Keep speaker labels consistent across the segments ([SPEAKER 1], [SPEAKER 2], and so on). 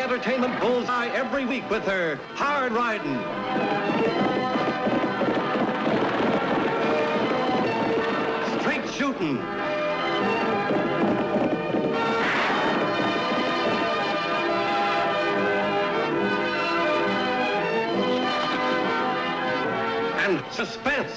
[SPEAKER 1] entertainment bullseye every week with her hard riding. Straight shooting. And suspense.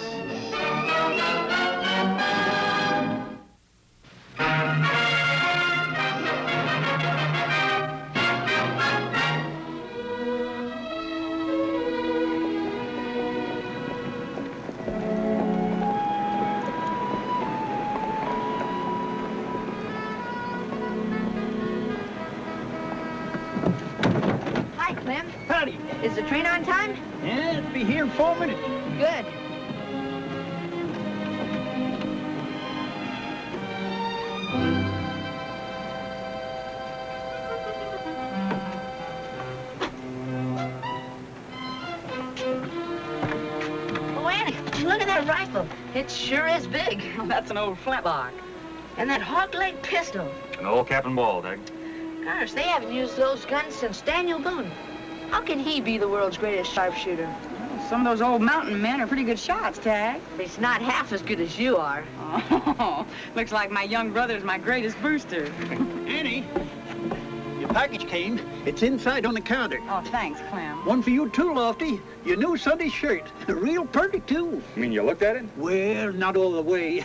[SPEAKER 2] Howdy. Is the train on time?
[SPEAKER 3] Yeah, it'll be here in 4 minutes.
[SPEAKER 2] Good. Oh, Annie, look at that rifle. It sure is big.
[SPEAKER 4] That's an old flintlock.
[SPEAKER 2] And that hawk-leg pistol.
[SPEAKER 5] An old cap and ball, Tagg.
[SPEAKER 2] Gosh, they haven't used those guns since Daniel Boone. How can he be the world's greatest sharpshooter?
[SPEAKER 4] Well, some of those old mountain men are pretty good shots, Tagg.
[SPEAKER 2] He's not half as good as you are.
[SPEAKER 4] Oh, looks like my young brother's my greatest booster.
[SPEAKER 3] Annie, your package came. It's inside on the counter.
[SPEAKER 4] Oh, thanks, Clem.
[SPEAKER 3] One for you too, Lofty. Your new Sunday shirt. Real pretty, too.
[SPEAKER 5] You mean you looked at it?
[SPEAKER 3] Well, not all the way.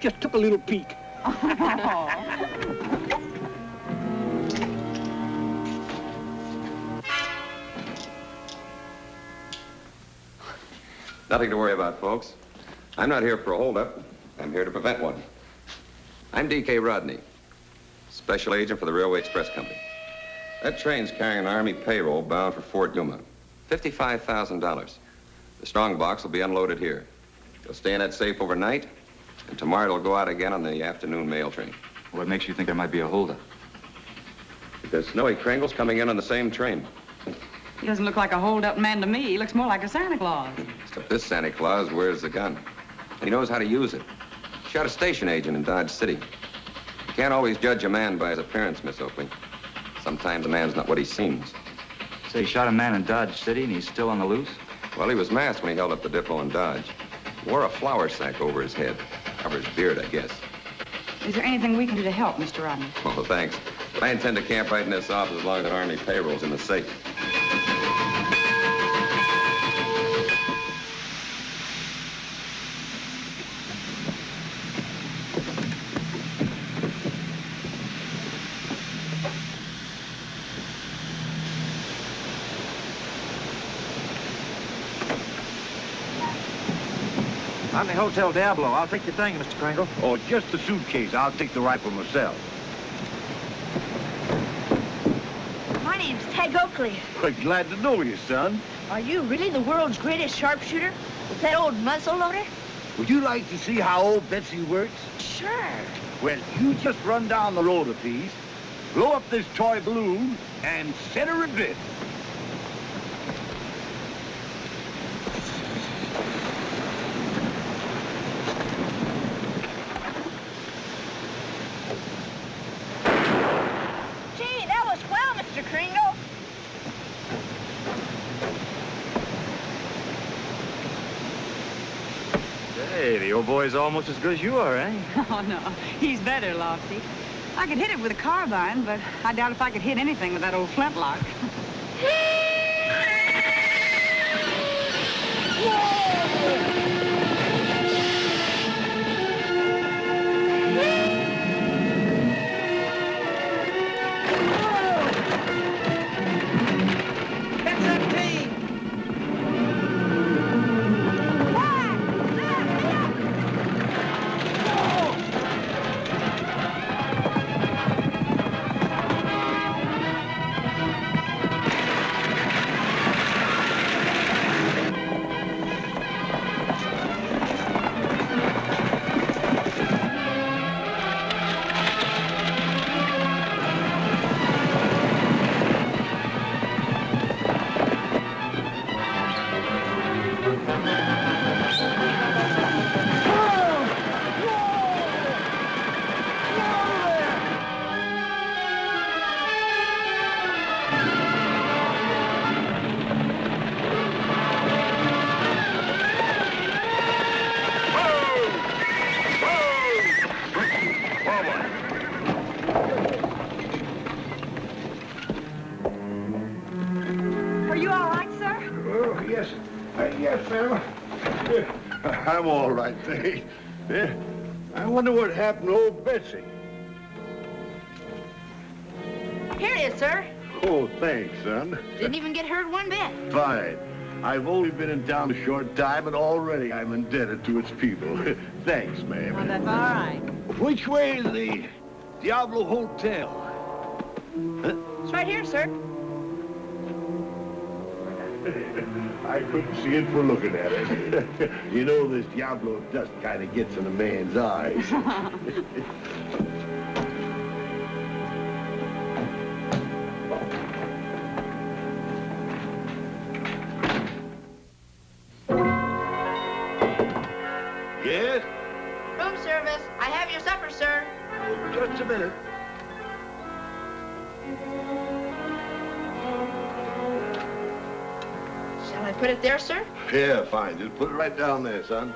[SPEAKER 3] Just took a little peek.
[SPEAKER 4] Oh.
[SPEAKER 6] Nothing to worry about, folks. I'm not here for a holdup. I'm here to prevent one. I'm D.K. Rodney, special agent for the Railway Express Company. That train's carrying an Army payroll bound for Fort Yuma. $55,000. The strong box will be unloaded here. It'll stay in that safe overnight, and tomorrow it'll go out again on the afternoon mail train.
[SPEAKER 5] What makes you think there might be a holdup?
[SPEAKER 6] Because Snowy Kringle's coming in on the same train.
[SPEAKER 4] He doesn't look like a hold-up man to me. He looks more like a Santa Claus.
[SPEAKER 6] Except this Santa Claus wears the gun. He knows how to use it. Shot a station agent in Dodge City. You can't always judge a man by his appearance, Miss Oakley. Sometimes a man's not what he seems.
[SPEAKER 5] So he shot a man in Dodge City and he's still on the loose?
[SPEAKER 6] Well, he was masked when he held up the depot in Dodge. He wore a flour sack over his head. Cover his beard, I guess.
[SPEAKER 4] Is there anything we can do to help, Mr. Rodney?
[SPEAKER 6] Well, thanks. But I intend to camp right in this office as long as that Army payroll's in the safe.
[SPEAKER 7] I'm the Hotel Diablo. I'll take the thing, Mr. Kringle. Oh, just the suitcase. I'll take the rifle myself.
[SPEAKER 2] My name's Tagg Oakley.
[SPEAKER 7] Quite glad to know you, son.
[SPEAKER 2] Are you really the world's greatest sharpshooter? With that old muzzle loader?
[SPEAKER 7] Would you like to see how old Betsy works?
[SPEAKER 2] Sure.
[SPEAKER 7] Well, you just run down the road a piece, blow up this toy balloon, and set her adrift.
[SPEAKER 2] Gee, that was swell, Mr. Kringle.
[SPEAKER 5] Hey, the old boy's almost as good as you are, eh?
[SPEAKER 4] Oh, no. He's better, Lofty. I could hit it with a carbine, but I doubt if I could hit anything with that old flintlock.
[SPEAKER 7] Yes, ma'am. I'm all right, thanks. Yeah. I wonder what happened to old Betsy.
[SPEAKER 2] Here it is, sir.
[SPEAKER 7] Oh, thanks, son.
[SPEAKER 2] Didn't even get hurt one bit.
[SPEAKER 7] Fine. I've only been in town a short time, and already I'm indebted to its people. Thanks, ma'am.
[SPEAKER 4] Oh, that's all right.
[SPEAKER 7] Which way is the Diablo Hotel?
[SPEAKER 2] It's right here, sir.
[SPEAKER 7] I couldn't see it for looking at it. You know, this Diablo dust kind of gets in a man's eyes. Yes?
[SPEAKER 2] Room service. I have your supper, sir.
[SPEAKER 7] Just a minute.
[SPEAKER 2] Shall I put it there, sir?
[SPEAKER 7] Yeah, fine. Just put it right down there, son.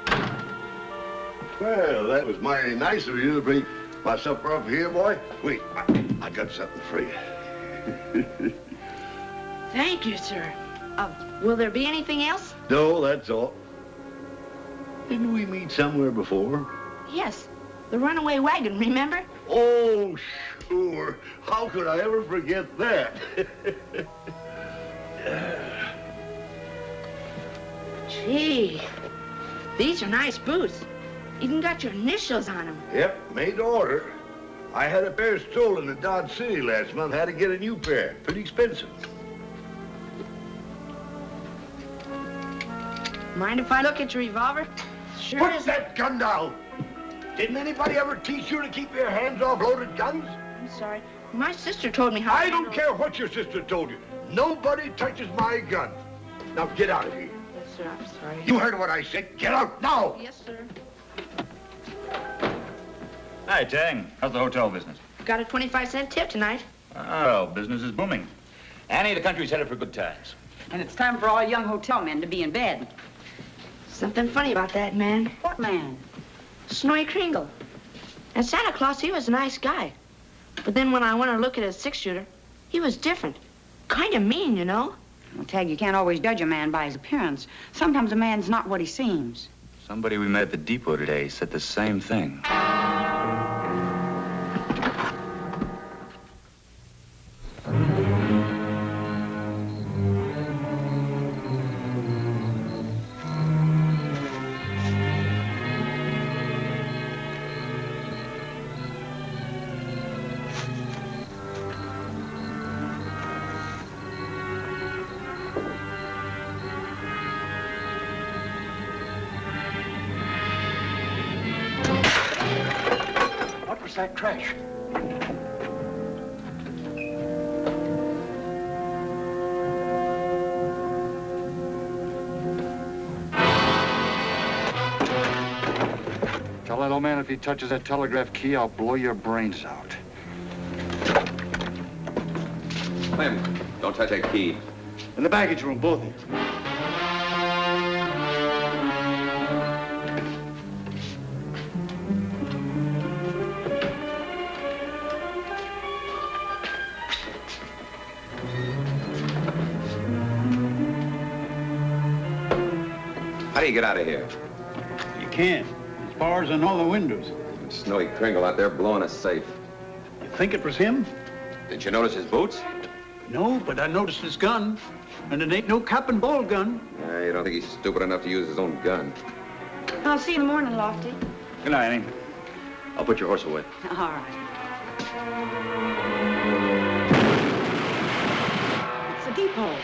[SPEAKER 7] Well, that was mighty nice of you to bring my supper up here, boy. Wait, I got something for you.
[SPEAKER 2] Thank you, sir. Will there be anything else?
[SPEAKER 7] No, that's all. Didn't we meet somewhere before?
[SPEAKER 2] Yes. The runaway wagon, remember?
[SPEAKER 7] Oh, sure. How could I ever forget that?
[SPEAKER 2] Gee, these are nice boots. Even got your initials on them.
[SPEAKER 7] Yep, made to order. I had a pair stolen in Dodge City last month. Had to get a new pair. Pretty expensive.
[SPEAKER 2] Mind if I look at your revolver? Sure
[SPEAKER 7] Put
[SPEAKER 2] is.
[SPEAKER 7] that gun down! Didn't anybody ever teach you to keep your hands off loaded guns?
[SPEAKER 2] I'm sorry. My sister told me how
[SPEAKER 7] I
[SPEAKER 2] to
[SPEAKER 7] don't
[SPEAKER 2] handle-
[SPEAKER 7] care what your sister told you. Nobody touches my gun. Now get out of here.
[SPEAKER 2] Yes, sir. I'm sorry.
[SPEAKER 7] You heard what I said. Get out now!
[SPEAKER 2] Yes, sir.
[SPEAKER 5] Hi, Tagg. How's the hotel business?
[SPEAKER 2] Got a 25-cent tip tonight.
[SPEAKER 5] Oh, business is booming. Annie, the country's headed for good times.
[SPEAKER 4] And it's time for all young hotel men to be in bed.
[SPEAKER 2] Something funny about that man.
[SPEAKER 4] What man?
[SPEAKER 2] Snowy Kringle. And Santa Claus, he was a nice guy. But then when I went to look at his six-shooter, he was different. Kind of mean, you know?
[SPEAKER 4] Well, Tagg, you can't always judge a man by his appearance. Sometimes a man's not what he seems.
[SPEAKER 5] Somebody we met at the depot today said the same thing.
[SPEAKER 3] That trash.
[SPEAKER 8] Tell that old man if he touches that telegraph key, I'll blow your brains out.
[SPEAKER 6] Clem, don't touch that key.
[SPEAKER 8] In the baggage room, both of you.
[SPEAKER 6] How do you get out of here?
[SPEAKER 3] You can't. There's bars on all the windows.
[SPEAKER 6] Snowy Kringle out there blowing us safe.
[SPEAKER 3] You think it was him?
[SPEAKER 6] Did you notice his boots?
[SPEAKER 3] No, but I noticed his gun. And it ain't no cap and ball gun.
[SPEAKER 6] You don't think he's stupid enough to use his own gun?
[SPEAKER 2] I'll see you in the morning, Lofty.
[SPEAKER 5] Good night, Annie. I'll put your horse away.
[SPEAKER 4] All right. It's the depot.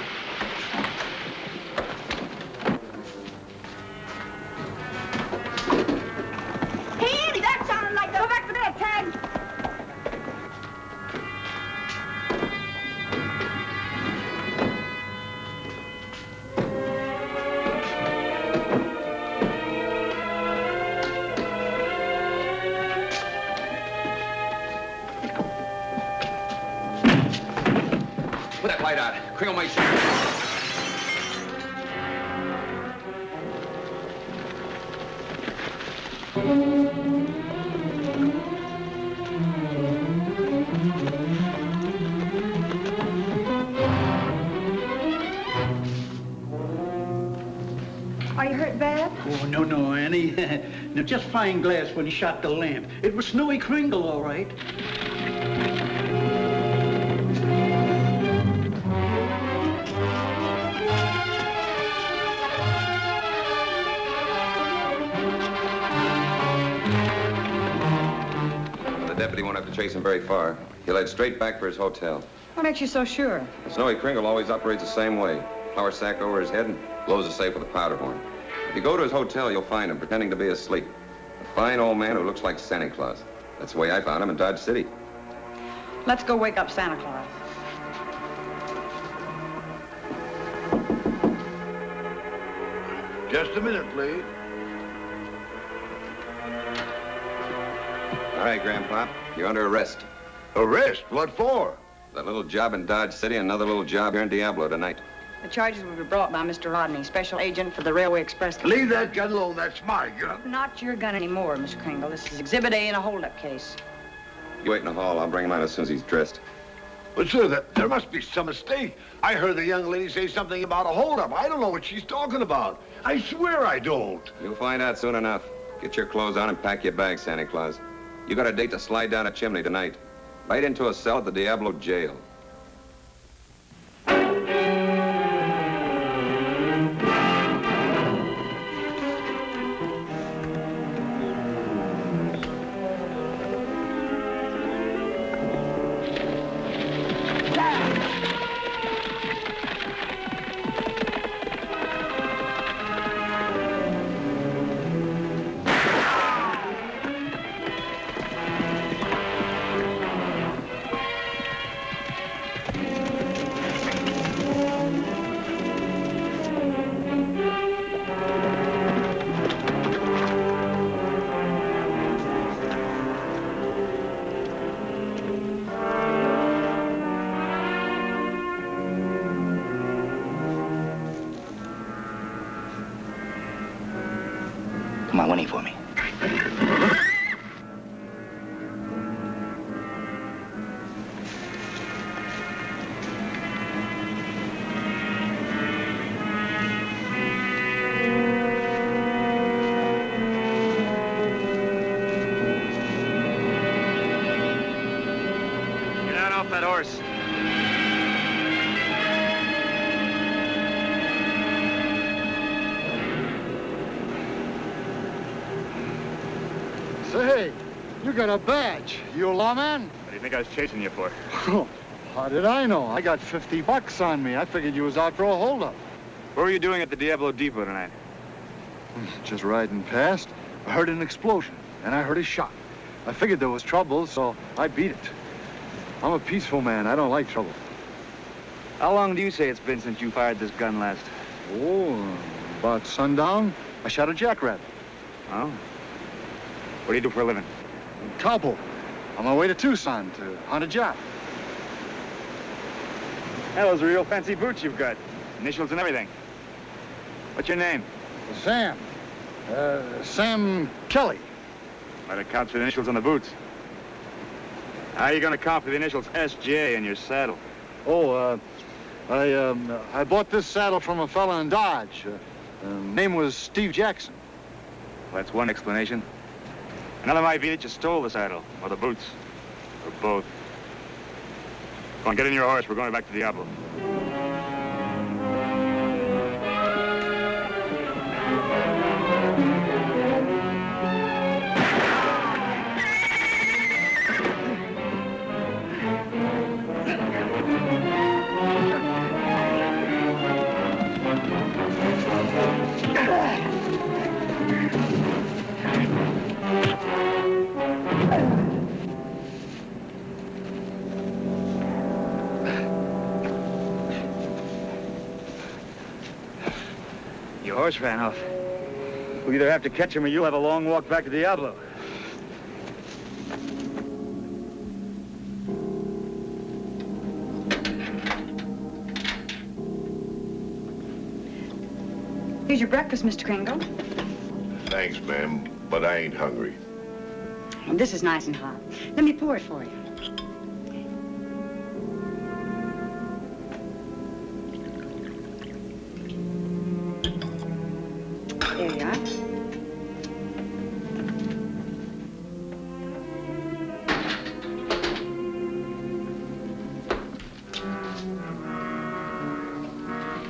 [SPEAKER 2] Hey, Annie, that sounded like the... Go back to bed, Tagg.
[SPEAKER 6] Put that light out. Kringle might shoot.
[SPEAKER 4] Are you hurt bad?
[SPEAKER 3] Oh, no, Annie. No, just fine glass when he shot the lamp. It was Snowy Kringle, all right.
[SPEAKER 6] The deputy won't have to chase him very far. He'll head straight back for his hotel.
[SPEAKER 4] What makes you so sure?
[SPEAKER 6] Snowy Kringle always operates the same way. Flour sack over his head and blows the safe with a powder horn. If you go to his hotel, you'll find him pretending to be asleep. A fine old man who looks like Santa Claus. That's the way I found him in Dodge City.
[SPEAKER 4] Let's go wake up Santa Claus.
[SPEAKER 7] Just a minute, please.
[SPEAKER 6] All right, Grandpa, you're under arrest.
[SPEAKER 7] Arrest? What for?
[SPEAKER 6] That little job in Dodge City and another little job here in Diablo tonight.
[SPEAKER 4] The charges will be brought by Mr. Rodney, special agent for the Railway Express Company.
[SPEAKER 7] Leave that gun alone. That's my gun.
[SPEAKER 4] Not your gun anymore, Mr. Kringle. This is Exhibit A in a hold-up case.
[SPEAKER 6] You wait in the hall. I'll bring him out as soon as he's dressed.
[SPEAKER 7] But, sir, there must be some mistake. I heard the young lady say something about a holdup. I don't know what she's talking about. I swear I don't.
[SPEAKER 6] You'll find out soon enough. Get your clothes on and pack your bags, Santa Claus. You got a date to slide down a chimney tonight. Right into a cell at the Diablo jail.
[SPEAKER 9] Come on, Winnie, for me.
[SPEAKER 5] Get out off that horse.
[SPEAKER 8] Say, you got a badge. You a lawman?
[SPEAKER 5] What do you think I was chasing you for?
[SPEAKER 8] How did I know? I got $50 on me. I figured you was out for a holdup.
[SPEAKER 5] What were you doing at the Diablo Depot tonight?
[SPEAKER 8] Just riding past, I heard an explosion, and I heard a shot. I figured there was trouble, so I beat it. I'm a peaceful man. I don't like trouble.
[SPEAKER 5] How long do you say it's been since you fired this gun last?
[SPEAKER 8] Oh, about sundown, I shot a jackrabbit.
[SPEAKER 5] Oh? What do you do for a living?
[SPEAKER 8] Cowboy. On my way to Tucson to hunt a job.
[SPEAKER 5] Those are real fancy boots you've got. Initials and everything. What's your name?
[SPEAKER 8] Sam. Sam Kelly.
[SPEAKER 5] Might account for the initials on the boots. How are you going to account for the initials S.J. in your saddle?
[SPEAKER 8] Oh, I bought this saddle from a fella in Dodge. Name was Steve Jackson.
[SPEAKER 5] Well, that's one explanation. Another might be that you stole the saddle, or the boots, or both. Come on, get in your horse. We're going back to Diablo. Your horse ran off. We'll either have to catch him or you'll have a long walk back to Diablo.
[SPEAKER 4] Here's your breakfast, Mr. Kringle.
[SPEAKER 7] Thanks, ma'am, but I ain't hungry.
[SPEAKER 4] Well, this is nice and hot. Let me pour it for you. There you are.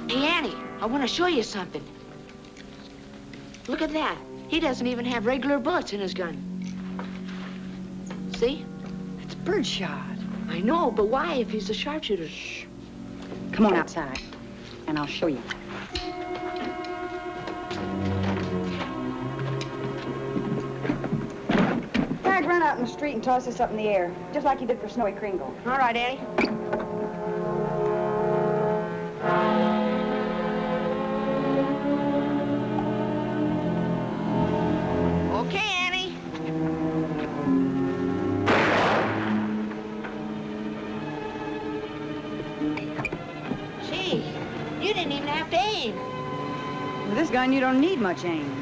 [SPEAKER 2] Hey, Annie, I want to show you something. Look at that. He doesn't even have regular bullets in his gun. See?
[SPEAKER 4] It's birdshot.
[SPEAKER 2] I know, but why if he's a sharpshooter?
[SPEAKER 4] Shh. Come on outside, and I'll show you. Tagg, run out in the street and toss this up in the air, just like you did for Snowy Kringle.
[SPEAKER 2] All right, Annie. Okay, Annie. Gee, you didn't even have to aim.
[SPEAKER 4] With this gun, you don't need much aim.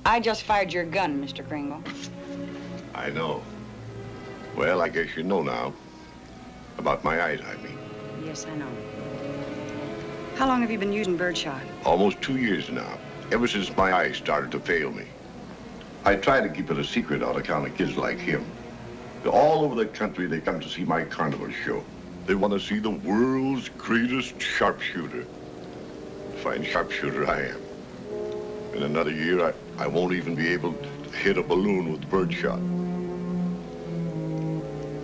[SPEAKER 4] I just fired your gun, Mr. Kringle.
[SPEAKER 7] I know. Well, I guess you know now. About my eyes, I mean.
[SPEAKER 4] Yes, I know. How long have you been using birdshot?
[SPEAKER 7] Almost 2 years now. Ever since my eyes started to fail me. I try to keep it a secret on account of kids like him. All over the country, they come to see my carnival show. They want to see the world's greatest sharpshooter. Fine sharpshooter I am. In another year, I won't even be able to hit a balloon with birdshot.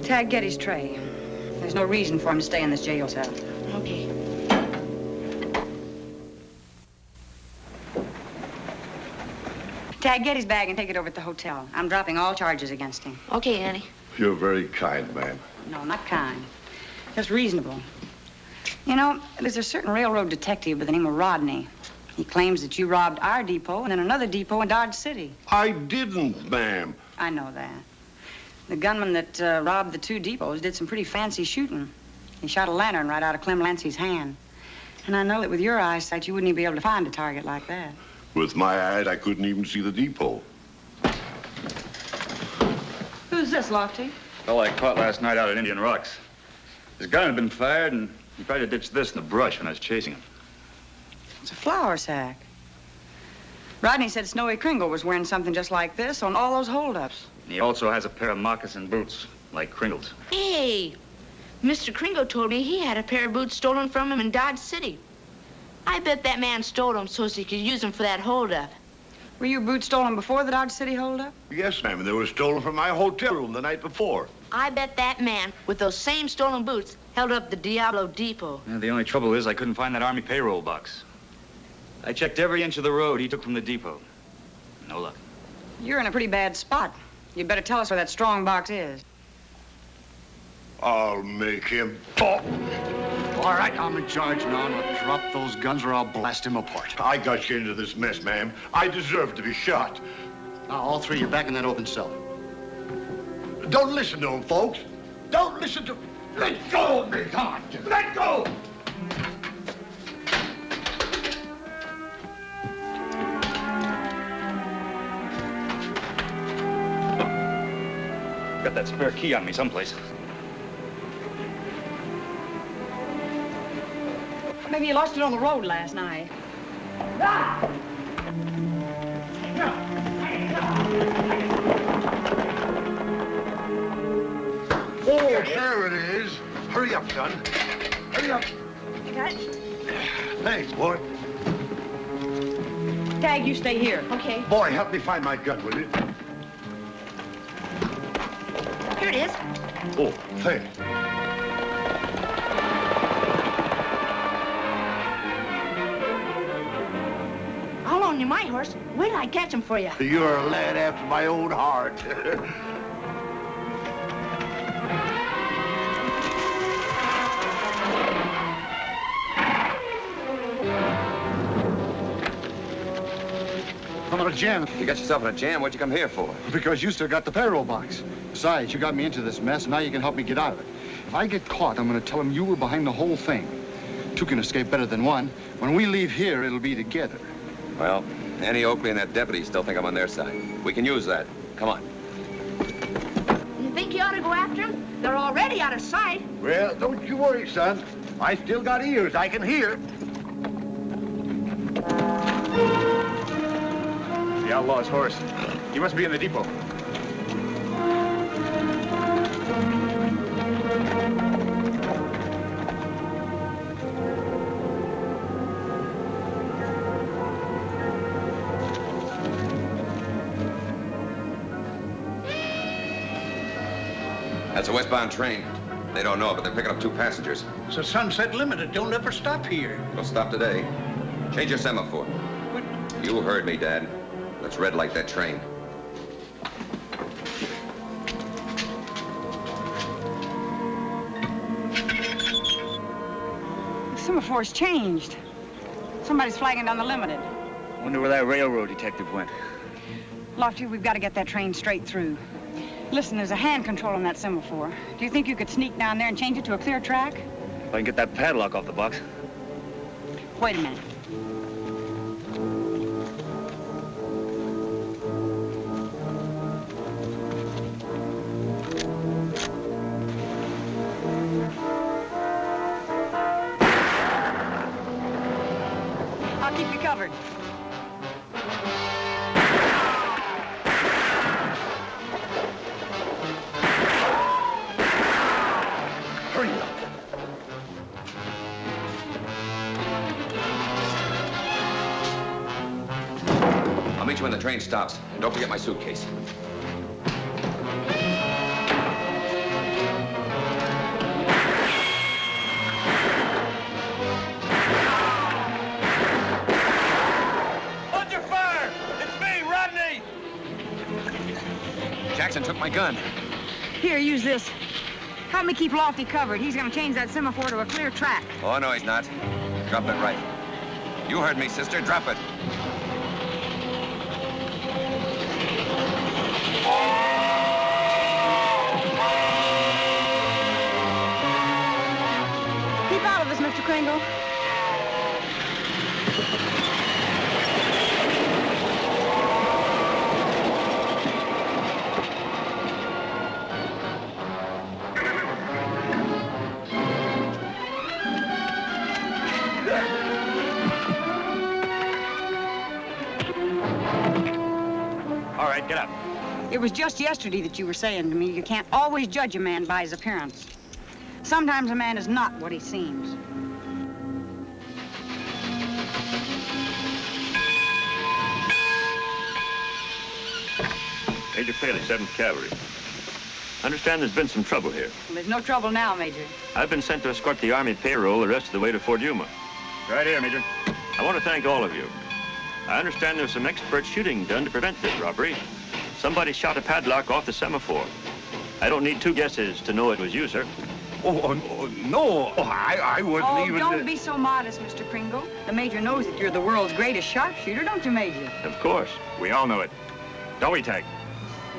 [SPEAKER 4] Tagg, get his tray. There's no reason for him to stay in this jail cell.
[SPEAKER 2] Okay.
[SPEAKER 4] Tagg, get his bag and take it over to the hotel. I'm dropping all charges against him.
[SPEAKER 2] Okay, Annie.
[SPEAKER 7] You're very kind, ma'am.
[SPEAKER 4] No, not kind. Just reasonable. You know, there's a certain railroad detective by the name of Rodney. He claims that you robbed our depot and then another depot in Dodge City.
[SPEAKER 7] I didn't, ma'am.
[SPEAKER 4] I know that. The gunman that robbed the two depots did some pretty fancy shooting. He shot a lantern right out of Clem Lancey's hand. And I know that with your eyesight, you wouldn't even be able to find a target like that.
[SPEAKER 7] With my eyes, I couldn't even see the depot.
[SPEAKER 4] Who's this, Lofty?
[SPEAKER 5] Fellow I caught last night out at Indian Rocks. His gun had been fired, and he tried to ditch this in the brush when I was chasing him.
[SPEAKER 4] It's a flour sack. Rodney said Snowy Kringle was wearing something just like this on all those holdups.
[SPEAKER 5] He also has a pair of moccasin boots, like Kringle's.
[SPEAKER 2] Hey, Mr. Kringle told me he had a pair of boots stolen from him in Dodge City. I bet that man stole them so he could use them for that holdup.
[SPEAKER 4] Were your boots stolen before the Dodge City holdup?
[SPEAKER 7] Yes, ma'am, and they were stolen from my hotel room the night before.
[SPEAKER 2] I bet that man, with those same stolen boots, held up the Diablo depot.
[SPEAKER 5] Yeah, the only trouble is I couldn't find that Army payroll box. I checked every inch of the road he took from the depot. No luck.
[SPEAKER 4] You're in a pretty bad spot. You'd better tell us where that strong box is.
[SPEAKER 7] I'll make him talk.
[SPEAKER 8] All right, I'm in charge now. Now drop those guns or I'll blast him apart.
[SPEAKER 7] I got you into this mess, ma'am. I deserve to be shot.
[SPEAKER 8] Now, all three, you're back in that open cell.
[SPEAKER 7] Don't listen to him, folks. Don't listen to... Let go of me! Come on, let go!
[SPEAKER 5] Got that spare key on me someplace.
[SPEAKER 4] Maybe you lost it on the road last night.
[SPEAKER 7] Oh, there it is. Hurry up, son. Hurry up.
[SPEAKER 4] You got it?
[SPEAKER 7] Thanks, boy.
[SPEAKER 4] Tagg, you stay here.
[SPEAKER 2] Okay.
[SPEAKER 7] Boy, help me find my gun, will you?
[SPEAKER 2] Here it is.
[SPEAKER 7] Oh, thanks.
[SPEAKER 2] I'll loan you my horse. Wait till I catch him for you.
[SPEAKER 7] You're a lad after my own heart.
[SPEAKER 8] I'm in a jam.
[SPEAKER 6] You got yourself in a jam. What'd you come here for?
[SPEAKER 8] Because you still got the payroll box. Besides, you got me into this mess, and now you can help me get out of it. If I get caught, I'm going to tell them you were behind the whole thing. Two can escape better than one. When we leave here, it'll be together.
[SPEAKER 6] Well, Annie Oakley and that deputy still think I'm on their side. We can use that. Come on.
[SPEAKER 2] You think you ought to go after them? They're already out of sight.
[SPEAKER 7] Well, don't you worry, son. I still got ears. I can hear.
[SPEAKER 5] The outlaw's horse. He must be in the depot.
[SPEAKER 6] That's a westbound train. They don't know it, but they're picking up 2 passengers.
[SPEAKER 3] It's a Sunset Limited. Don't ever stop here.
[SPEAKER 6] Don't stop today. Change your semaphore.
[SPEAKER 3] What?
[SPEAKER 6] You heard me, Dad. Let's red light that train.
[SPEAKER 4] The semaphore's changed. Somebody's flagging down the Limited.
[SPEAKER 5] Wonder where that railroad detective went.
[SPEAKER 4] Lofty, we've got to get that train straight through. Listen, there's a hand control on that semaphore. Do you think you could sneak down there and change it to a clear track?
[SPEAKER 5] If I can get that padlock off the box.
[SPEAKER 4] Wait a minute. I'll keep you covered.
[SPEAKER 6] I'll meet you when the train stops. And don't forget my suitcase.
[SPEAKER 1] Under fire! It's me, Rodney!
[SPEAKER 6] Jackson took my gun.
[SPEAKER 4] Here, use this. Help me keep Lofty covered. He's gonna change that semaphore to a clear track.
[SPEAKER 6] Oh, no, he's not. Drop it right. You heard me, sister. Drop it.
[SPEAKER 4] Keep out of this, Mr. Kringle.
[SPEAKER 5] All right, get up.
[SPEAKER 4] It was just yesterday that you were saying to me you can't always judge a man by his appearance. Sometimes a man is not what he seems.
[SPEAKER 5] Major Paley, 7th Cavalry. Understand there's been some trouble here.
[SPEAKER 4] Well, there's no trouble now, Major.
[SPEAKER 5] I've been sent to escort the Army payroll the rest of the way to Fort Yuma. Right here, Major. I want to thank all of you. I understand there's some expert shooting done to prevent this robbery. Somebody shot a padlock off the semaphore. I don't need 2 guesses to know it was you, sir.
[SPEAKER 7] Oh, no. Oh, I wasn't
[SPEAKER 4] Oh,
[SPEAKER 7] even...
[SPEAKER 4] don't be so modest, Mr. Kringle. The Major knows that you're the world's greatest sharpshooter, don't you, Major?
[SPEAKER 5] Of course. We all know it. Don't we, Tagg?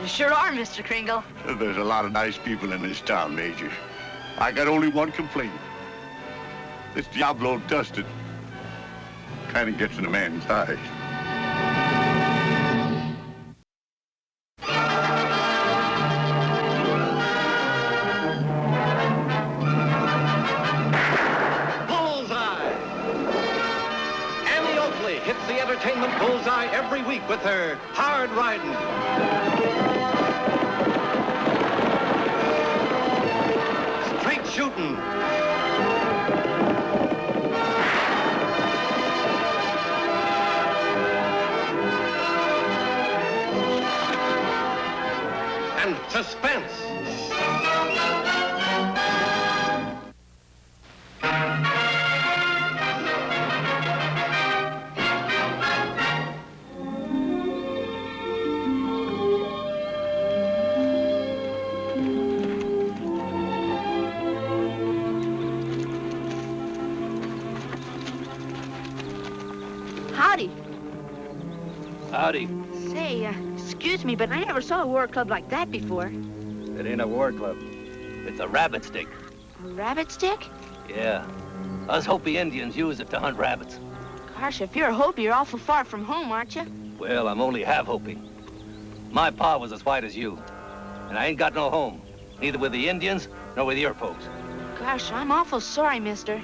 [SPEAKER 2] You sure are, Mr. Kringle.
[SPEAKER 7] There's a lot of nice people in this town, Major. I got only one complaint. This Diablo dusted kind of gets in a man's eyes.
[SPEAKER 1] Bullseye! Annie Oakley hits the entertainment bullseye every week with her hard riding. Straight shooting. And suspense.
[SPEAKER 2] Howdy.
[SPEAKER 10] Howdy.
[SPEAKER 2] Say, excuse me, but I never saw a war club like that before.
[SPEAKER 10] It ain't a war club. It's a rabbit stick.
[SPEAKER 2] A rabbit stick?
[SPEAKER 10] Yeah. Us Hopi Indians use it to hunt rabbits.
[SPEAKER 2] Gosh, if you're a Hopi, you're awful far from home, aren't you?
[SPEAKER 10] Well, I'm only half Hopi. My pa was as white as you. And I ain't got no home, neither with the Indians nor with your folks.
[SPEAKER 2] Gosh, I'm awful sorry, mister.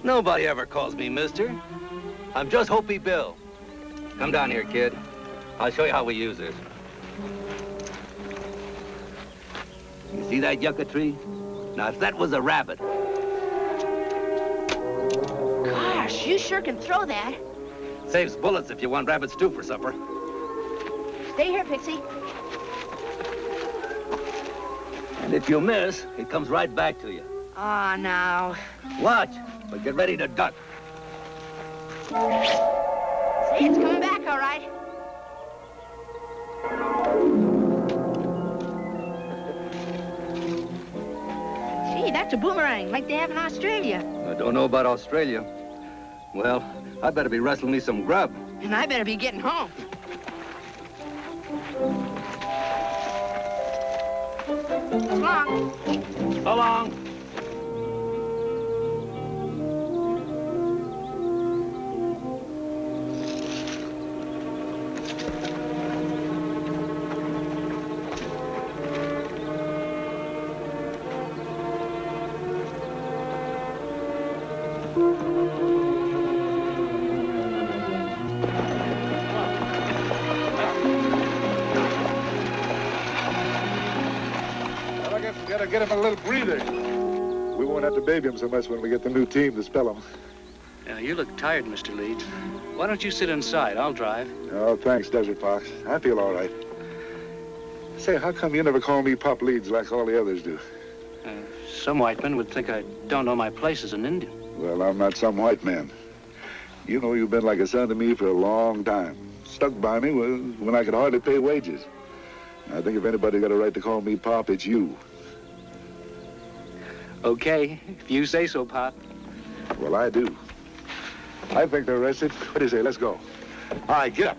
[SPEAKER 10] Nobody ever calls me mister. I'm just Hopi Bill. Come down here, kid. I'll show you how we use this. You see that yucca tree? Now, if that was a rabbit...
[SPEAKER 2] Gosh, you sure can throw that.
[SPEAKER 10] Saves bullets if you want rabbit stew for supper.
[SPEAKER 2] Stay here, Pixie.
[SPEAKER 10] And if you miss, it comes right back to you.
[SPEAKER 2] Ah, now.
[SPEAKER 10] Watch, but get ready to duck.
[SPEAKER 2] See, it's coming back all right. Gee, that's a boomerang, like they have in Australia.
[SPEAKER 10] I don't know about Australia. Well, I better be wrestling me some grub.
[SPEAKER 2] And I better be getting home. So long.
[SPEAKER 10] So long.
[SPEAKER 8] Gotta get him a little breather. We won't have to baby him so much when we get the new team to spell him.
[SPEAKER 11] Yeah, you look tired, Mr. Leeds. Why don't you sit inside? I'll drive.
[SPEAKER 8] Oh, thanks, Desert Fox. I feel all right. Say, how come you never call me Pop Leeds like all the others do?
[SPEAKER 11] Some white men would think I don't know my place as an Indian.
[SPEAKER 8] Well, I'm not some white man. You know, you've been like a son to me for a long time. Stuck by me when I could hardly pay wages. I think if anybody got a right to call me Pop, it's you.
[SPEAKER 11] Okay, if you say so, Pop.
[SPEAKER 8] Well, I do. I think they're arrested. What do you say? Let's go. All right, get up.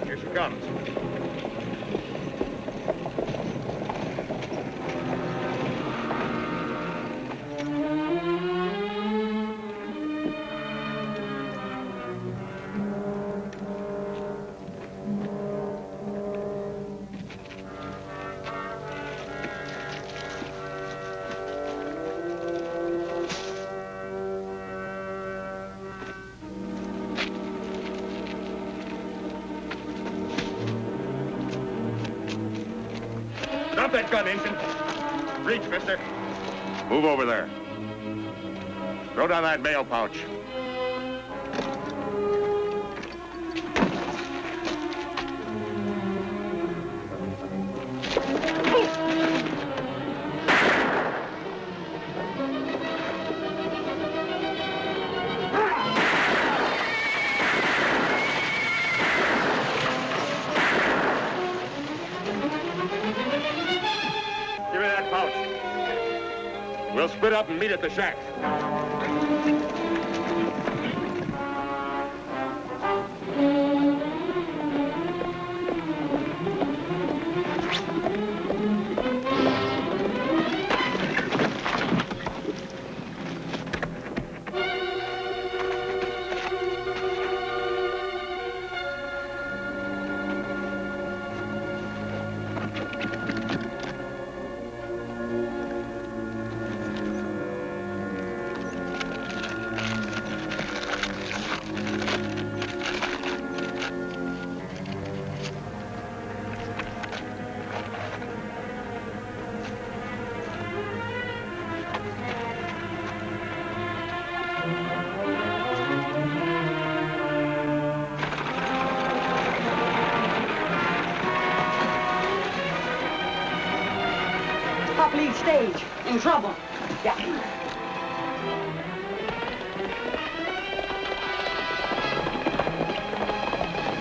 [SPEAKER 8] Here she comes.
[SPEAKER 12] Drop that gun, Injun. Reach, mister. Move over there. Throw down that mail pouch. We'll split up and meet at the shack.
[SPEAKER 4] Lead stage. In trouble. Yeah.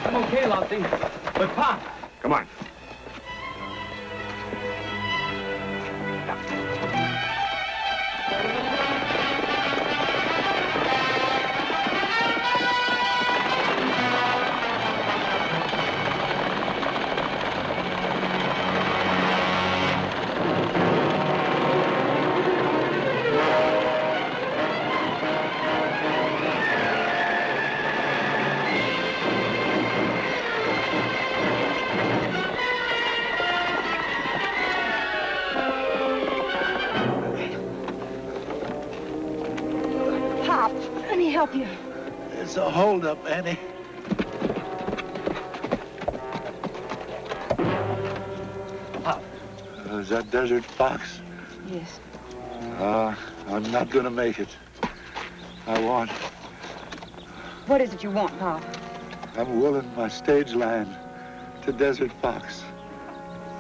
[SPEAKER 11] I'm okay, Lofty. But Pop.
[SPEAKER 12] Come on.
[SPEAKER 8] It's a holdup, Annie. Is that Desert Fox?
[SPEAKER 4] Yes.
[SPEAKER 8] I'm not gonna make it. I want.
[SPEAKER 4] What is it you want, Pop?
[SPEAKER 8] I'm willing my stage line to Desert Fox.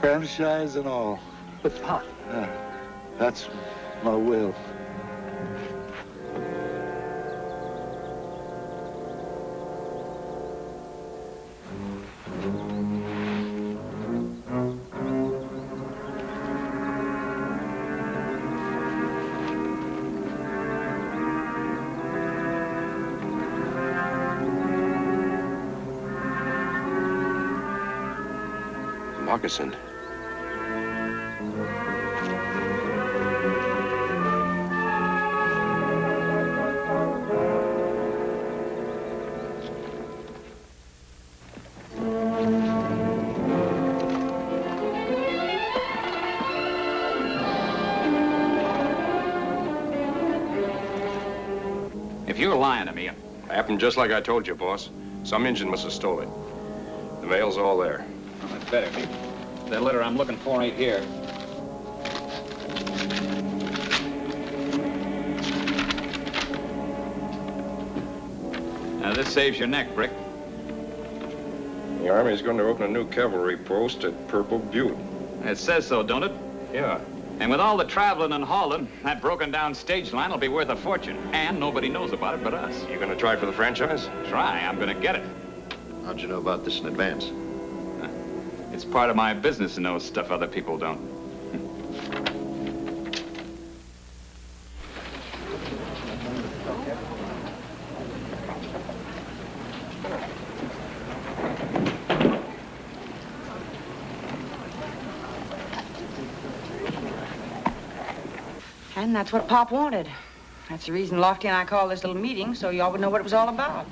[SPEAKER 8] Franchise and all.
[SPEAKER 11] But, Pop.
[SPEAKER 8] That's my will.
[SPEAKER 12] Moccasin.
[SPEAKER 13] If you're lying to me...
[SPEAKER 12] Happened just like I told you, boss. Some Injun must have stole it. The mail's all there.
[SPEAKER 13] Well, that's better. That letter I'm looking for ain't here. Now, this saves your neck, Brick.
[SPEAKER 12] The Army's going to open a new cavalry post at Purple Butte.
[SPEAKER 13] It says so, don't it?
[SPEAKER 12] Yeah.
[SPEAKER 13] And with all the traveling and hauling, that broken down stage line will be worth a fortune. And nobody knows about it but us.
[SPEAKER 12] You going to try for the franchise?
[SPEAKER 13] Try. I'm going to get it.
[SPEAKER 14] How'd you know about this in advance?
[SPEAKER 13] It's part of my business to know stuff other people don't.
[SPEAKER 4] And that's what Pop wanted. That's the reason Lofty and I called this little meeting, so y'all would know what it was all about.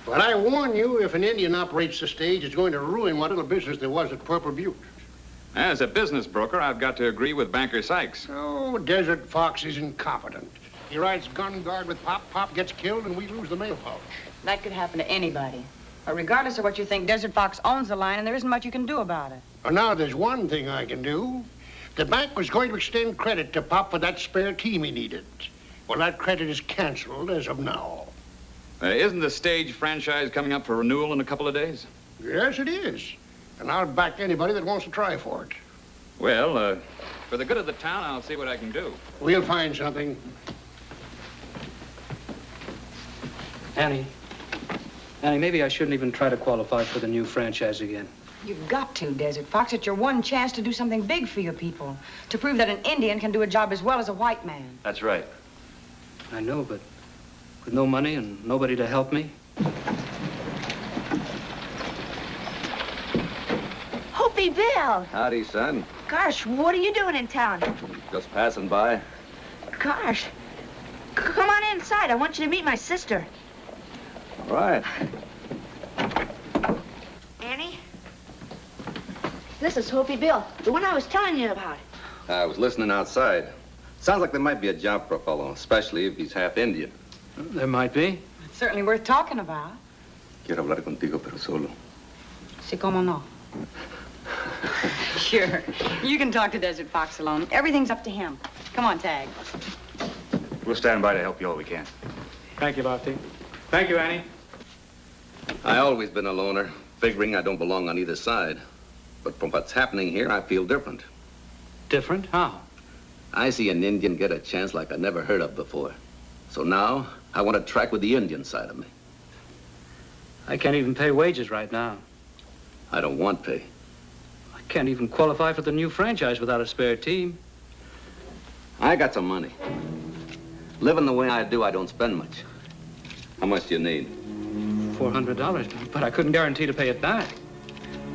[SPEAKER 15] But I warn you, if an Indian operates the stage, it's going to ruin what little business there was at Purple Butte.
[SPEAKER 13] As a business broker, I've got to agree with Banker Sykes.
[SPEAKER 15] Oh, Desert Fox is incompetent. He rides gun guard with Pop, Pop gets killed, and we lose the mail pouch.
[SPEAKER 4] That could happen to anybody. But regardless of what you think, Desert Fox owns the line, and there isn't much you can do about it.
[SPEAKER 15] Well, now, there's one thing I can do. The bank was going to extend credit to Pop for that spare team he needed. Well, that credit is canceled as of now.
[SPEAKER 13] Isn't the stage franchise coming up for renewal in a couple of days?
[SPEAKER 15] Yes, it is. And I'll back anybody that wants to try for it.
[SPEAKER 13] Well, for the good of the town, I'll see what I can do.
[SPEAKER 15] We'll find something.
[SPEAKER 11] Annie, maybe I shouldn't even try to qualify for the new franchise again.
[SPEAKER 4] You've got to, Desert Fox. It's your one chance to do something big for your people. To prove that an Indian can do a job as well as a white man.
[SPEAKER 10] That's right.
[SPEAKER 11] I know, but with no money and nobody to help me.
[SPEAKER 2] Hoopy Bill.
[SPEAKER 10] Howdy, son.
[SPEAKER 2] Gosh, what are you doing in town?
[SPEAKER 10] Just passing by.
[SPEAKER 2] Gosh. Come on inside. I want you to meet my sister.
[SPEAKER 10] All right.
[SPEAKER 2] Annie? This is Hoopy Bill, the one I was telling you about.
[SPEAKER 10] I was listening outside. Sounds like there might be a job for a fellow, especially if he's half Indian.
[SPEAKER 11] There might be.
[SPEAKER 4] It's certainly worth talking about.
[SPEAKER 10] Quiero hablar contigo, pero solo.
[SPEAKER 4] Sí, cómo no. Sure. You can talk to Desert Fox alone. Everything's up to him. Come on, Tagg.
[SPEAKER 13] We'll stand by to help you all we can.
[SPEAKER 11] Thank you, Lofty. Thank you, Annie.
[SPEAKER 10] I always been a loner, figuring I don't belong on either side. But from what's happening here, I feel different.
[SPEAKER 11] Different? How?
[SPEAKER 10] I see an Indian get a chance like I never heard of before. So now, I want to track with the Indian side of me.
[SPEAKER 11] I can't even pay wages right now.
[SPEAKER 10] I don't want pay.
[SPEAKER 11] I can't even qualify for the new franchise without a spare team.
[SPEAKER 10] I got some money. Living the way I do, I don't spend much. How much do you need?
[SPEAKER 11] $400, but I couldn't guarantee to pay it back.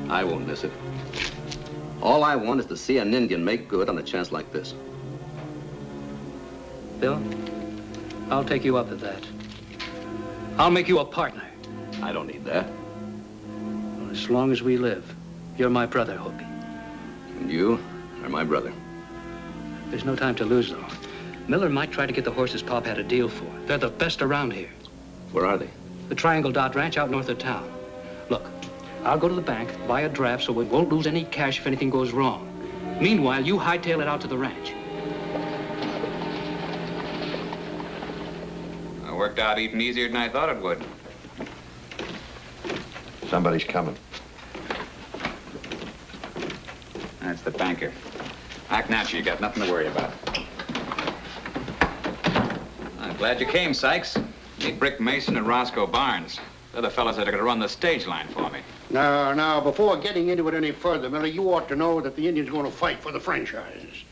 [SPEAKER 10] I won't miss it. All I want is to see an Indian make good on a chance like this.
[SPEAKER 11] Bill, I'll take you up at that. I'll make you a partner.
[SPEAKER 10] I don't need that.
[SPEAKER 11] Well, as long as we live, you're my brother, Hoopy.
[SPEAKER 10] And you are my brother.
[SPEAKER 11] There's no time to lose, though. Miller might try to get the horses Pop had a deal for. They're the best around here.
[SPEAKER 10] Where are they?
[SPEAKER 11] The Triangle Dot Ranch out north of town. Look, I'll go to the bank, buy a draft so we won't lose any cash if anything goes wrong. Meanwhile, you hightail it out to the ranch.
[SPEAKER 13] It worked out even easier than I thought it would.
[SPEAKER 14] Somebody's coming.
[SPEAKER 13] That's the banker. Act natural, you got nothing to worry about. I'm glad you came, Sykes. Meet Brick Mason and Roscoe Barnes. They're the fellas that are gonna run the stage line for me.
[SPEAKER 15] Now, before getting into it any further, Miller, you ought to know that the Indian's going to fight for the franchise.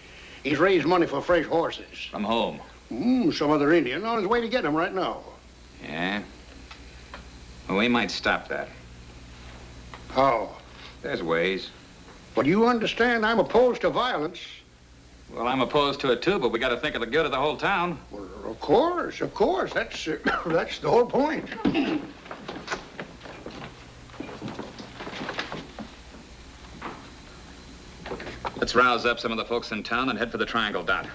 [SPEAKER 15] He's raised money for fresh horses.
[SPEAKER 13] From whom?
[SPEAKER 15] Some other Indian on his way to get them right now.
[SPEAKER 13] Yeah? Well, we might stop that.
[SPEAKER 15] How?
[SPEAKER 13] There's ways.
[SPEAKER 15] But you understand I'm opposed to violence.
[SPEAKER 13] Well, I'm opposed to it, too, but we got to think of the good of the whole town.
[SPEAKER 15] Well, of course. That's that's the whole point.
[SPEAKER 13] Let's rouse up some of the folks in town and head for the Triangle Dot.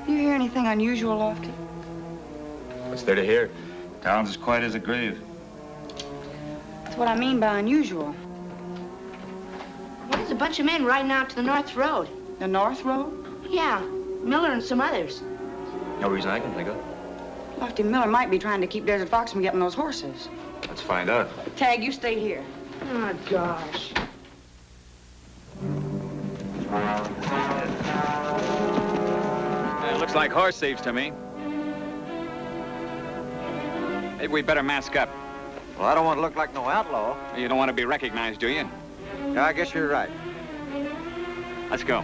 [SPEAKER 4] You hear anything unusual, Lofty?
[SPEAKER 5] What's there to hear? Town's as quiet as a grave.
[SPEAKER 4] That's what I mean by unusual.
[SPEAKER 2] Well, there's a bunch of men riding out to the North Road.
[SPEAKER 4] The North Road?
[SPEAKER 2] Yeah, Miller and some others.
[SPEAKER 5] No reason I can think of.
[SPEAKER 4] Lofty, Miller might be trying to keep Desert Fox from getting those horses.
[SPEAKER 5] Let's find out.
[SPEAKER 4] Tagg, you stay here.
[SPEAKER 2] Oh, gosh.
[SPEAKER 13] It looks like horse thieves to me. Maybe we better mask up.
[SPEAKER 14] Well, I don't want to look like no outlaw.
[SPEAKER 13] You don't want to be recognized, do you?
[SPEAKER 14] Yeah, I guess you're right.
[SPEAKER 13] Let's go.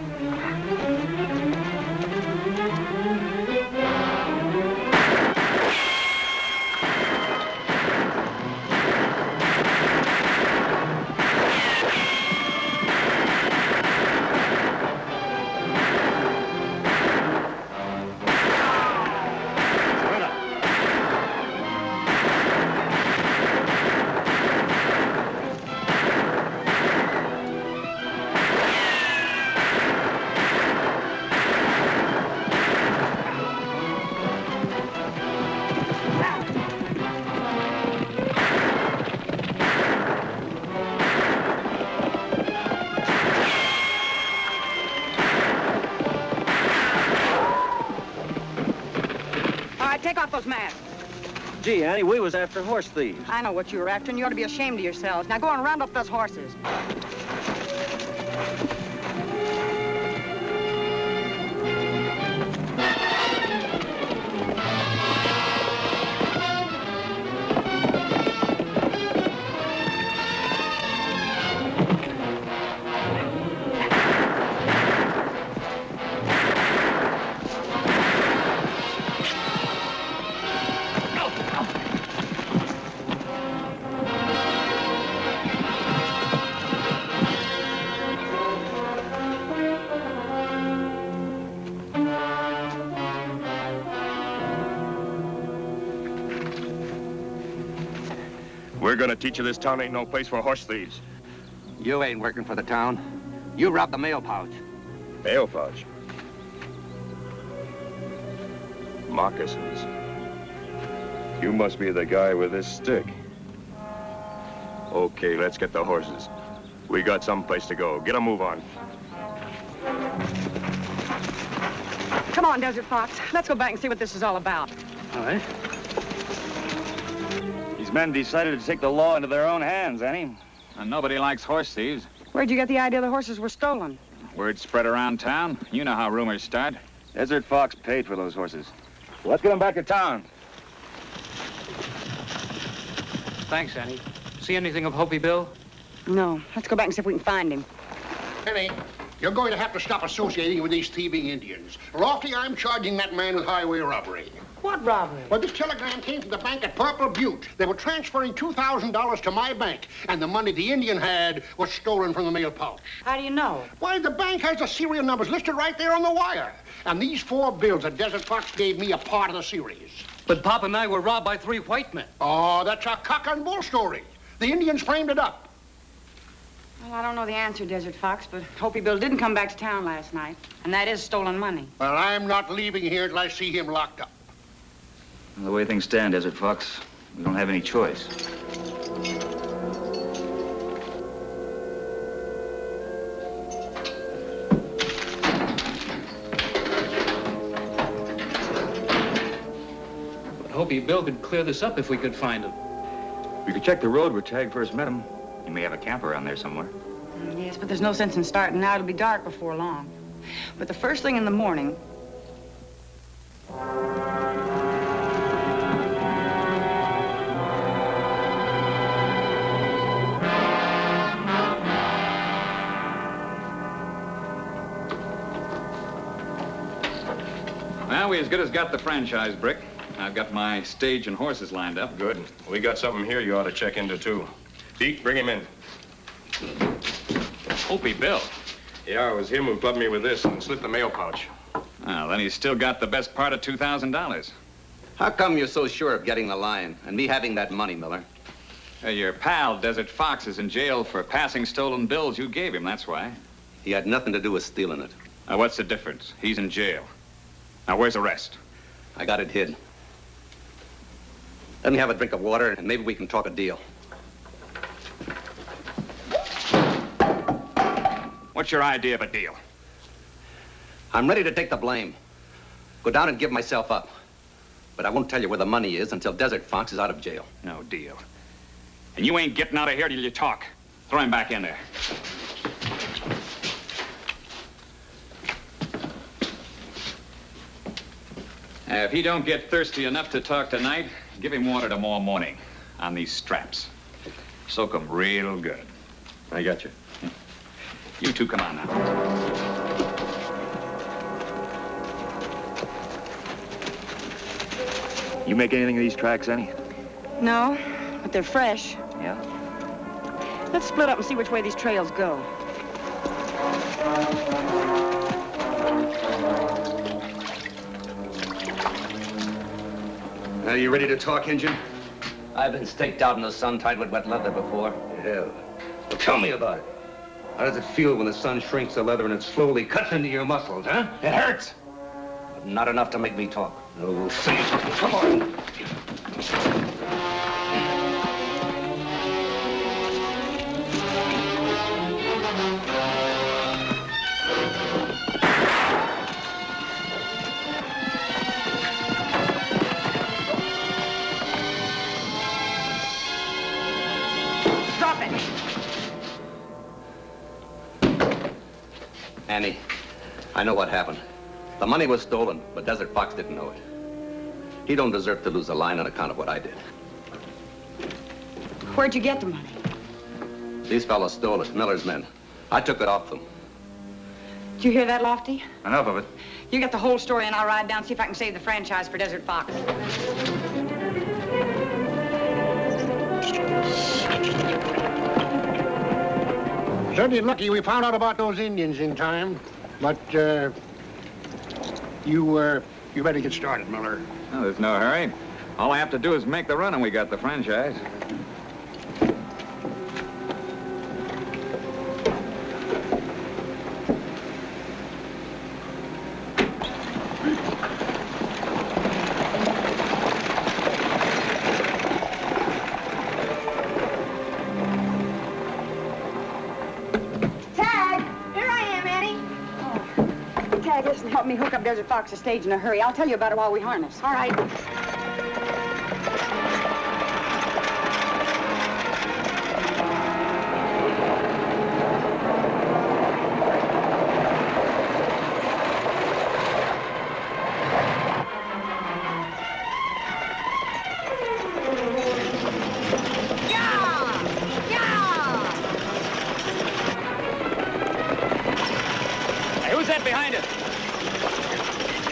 [SPEAKER 4] Take off those masks.
[SPEAKER 16] Gee, Annie, we was after horse thieves.
[SPEAKER 4] I know what you were after, and you ought to be ashamed of yourselves. Now go and round up those horses.
[SPEAKER 12] We're gonna teach you this town ain't no place for horse thieves.
[SPEAKER 10] You ain't working for the town. You robbed the mail pouch.
[SPEAKER 12] Mail pouch? Moccasins. You must be the guy with this stick. Okay, let's get the horses. We got someplace to go. Get a move on.
[SPEAKER 4] Come on, Desert Fox. Let's go back and see what this is all about.
[SPEAKER 16] All right.
[SPEAKER 5] These men decided to take the law into their own hands, Annie.
[SPEAKER 13] And nobody likes horse thieves.
[SPEAKER 4] Where'd you get the idea the horses were stolen?
[SPEAKER 13] Word spread around town. You know how rumors start.
[SPEAKER 5] Desert Fox paid for those horses. Let's get them back to town.
[SPEAKER 11] Thanks, Annie. See anything of Hopi Bill?
[SPEAKER 4] No. Let's go back and see if we can find him.
[SPEAKER 15] Penny, you're going to have to stop associating with these thieving Indians. Lofty, I'm charging that man with highway robbery.
[SPEAKER 4] What robbery?
[SPEAKER 15] Well, this telegram came from the bank at Purple Butte. They were transferring $2,000 to my bank, and the money the Indian had was stolen from the mail pouch.
[SPEAKER 4] How do you know?
[SPEAKER 15] Why, the bank has the serial numbers listed right there on the wire. And these 4 bills that Desert Fox gave me are part of the series.
[SPEAKER 11] But Pop and I were robbed by 3 white men.
[SPEAKER 15] Oh, that's a cock and bull story. The Indians framed it up.
[SPEAKER 4] Well, I don't know the answer, Desert Fox, but Hopi Bill didn't come back to town last night, and that is stolen money.
[SPEAKER 15] Well, I'm not leaving here until I see him locked up.
[SPEAKER 13] The way things stand, Desert Fox, we don't have any choice.
[SPEAKER 11] But Hopi Bill could clear this up if we could find him.
[SPEAKER 13] We could check the road where Tagg first met him. He may have a camp around there somewhere.
[SPEAKER 4] Yes, but there's no sense in starting now. It'll be dark before long. But the first thing in the morning...
[SPEAKER 13] Well, we as good as got the franchise, Brick. I've got my stage and horses lined up.
[SPEAKER 12] Good. We got something here you ought to check into, too. Deke, bring him in.
[SPEAKER 13] Hopi Bill.
[SPEAKER 12] Yeah, it was him who clubbed me with this and slipped the mail pouch.
[SPEAKER 13] Well, then he's still got the best part of $2,000.
[SPEAKER 9] How come you're so sure of getting the lion and me having that money, Miller?
[SPEAKER 13] Your pal, Desert Fox, is in jail for passing stolen bills you gave him, that's why.
[SPEAKER 9] He had nothing to do with stealing it.
[SPEAKER 13] Now, what's the difference? He's in jail. Now, where's the rest?
[SPEAKER 9] I got it hid. Let me have a drink of water, and maybe we can talk a deal.
[SPEAKER 13] What's your idea of a deal?
[SPEAKER 9] I'm ready to take the blame. Go down and give myself up. But I won't tell you where the money is until Desert Fox is out of jail.
[SPEAKER 13] No deal. And you ain't getting out of here till you talk. Throw him back in there. If he don't get thirsty enough to talk tonight, give him water tomorrow morning on these straps. Soak 'em real good.
[SPEAKER 12] I got you.
[SPEAKER 13] You two come on now.
[SPEAKER 5] You make anything of these tracks, Annie?
[SPEAKER 4] No, but they're fresh.
[SPEAKER 5] Yeah?
[SPEAKER 4] Let's split up and see which way these trails go.
[SPEAKER 9] Are you ready to talk, Injun?
[SPEAKER 17] I've been staked out in the sun tied with wet leather before.
[SPEAKER 9] Yeah. Well, tell me about it. How does it feel when the sun shrinks the leather and it slowly cuts into your muscles, huh? It hurts.
[SPEAKER 17] But not enough to make me talk.
[SPEAKER 9] Oh, we'll see. Come on. Annie, I know what happened. The money was stolen, but Desert Fox didn't know it. He don't deserve to lose a line on account of what I did.
[SPEAKER 4] Where'd you get the money?
[SPEAKER 9] These fellows stole it, Miller's men. I took it off them.
[SPEAKER 4] Did you hear that, Lofty?
[SPEAKER 9] Enough of it.
[SPEAKER 4] You get the whole story and I'll ride down, see if I can save the franchise for Desert Fox.
[SPEAKER 15] Certainly lucky we found out about those Indians in time. But, you better get started, Miller.
[SPEAKER 13] No, there's no hurry. All I have to do is make the run and we got the franchise.
[SPEAKER 4] Listen, help me hook up Desert Fox's stage in a hurry. I'll tell you about it while we harness. All right.
[SPEAKER 13] Hey, who's that behind us?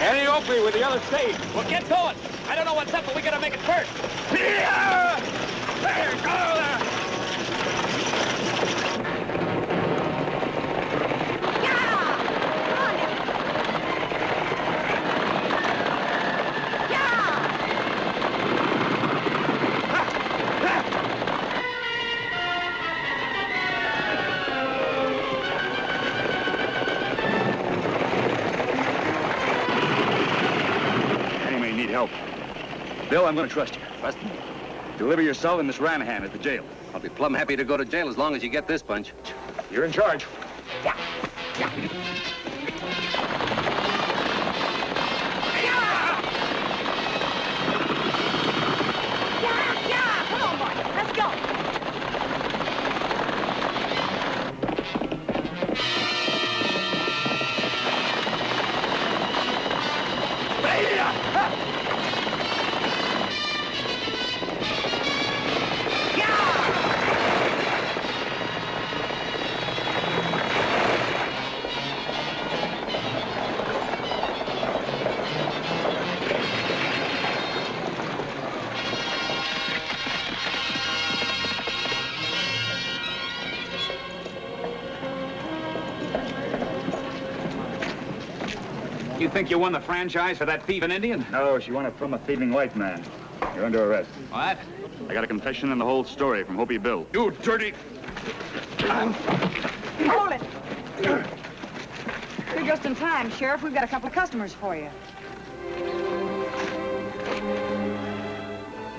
[SPEAKER 13] Annie Oakley with the other stage.
[SPEAKER 10] Well, get going. I don't know what's up, but we gotta make it first.
[SPEAKER 13] Yeah! There, go there!
[SPEAKER 18] Help. Bill, I'm going to trust you. Trust me. Deliver yourself and Miss Ranahan at the jail.
[SPEAKER 9] I'll be plumb happy to go to jail as long as you get this bunch.
[SPEAKER 18] You're in charge.
[SPEAKER 13] Yeah.
[SPEAKER 4] Come on, boy. Let's go.
[SPEAKER 13] You think you won the franchise for that thieving Indian?
[SPEAKER 18] No, she won it from a thieving white man. You're under arrest.
[SPEAKER 13] What?
[SPEAKER 18] I got a confession and the whole story from Hopi Bill.
[SPEAKER 13] You dirty...
[SPEAKER 4] Hold it. You're just in time, Sheriff. We've got a couple of customers for you.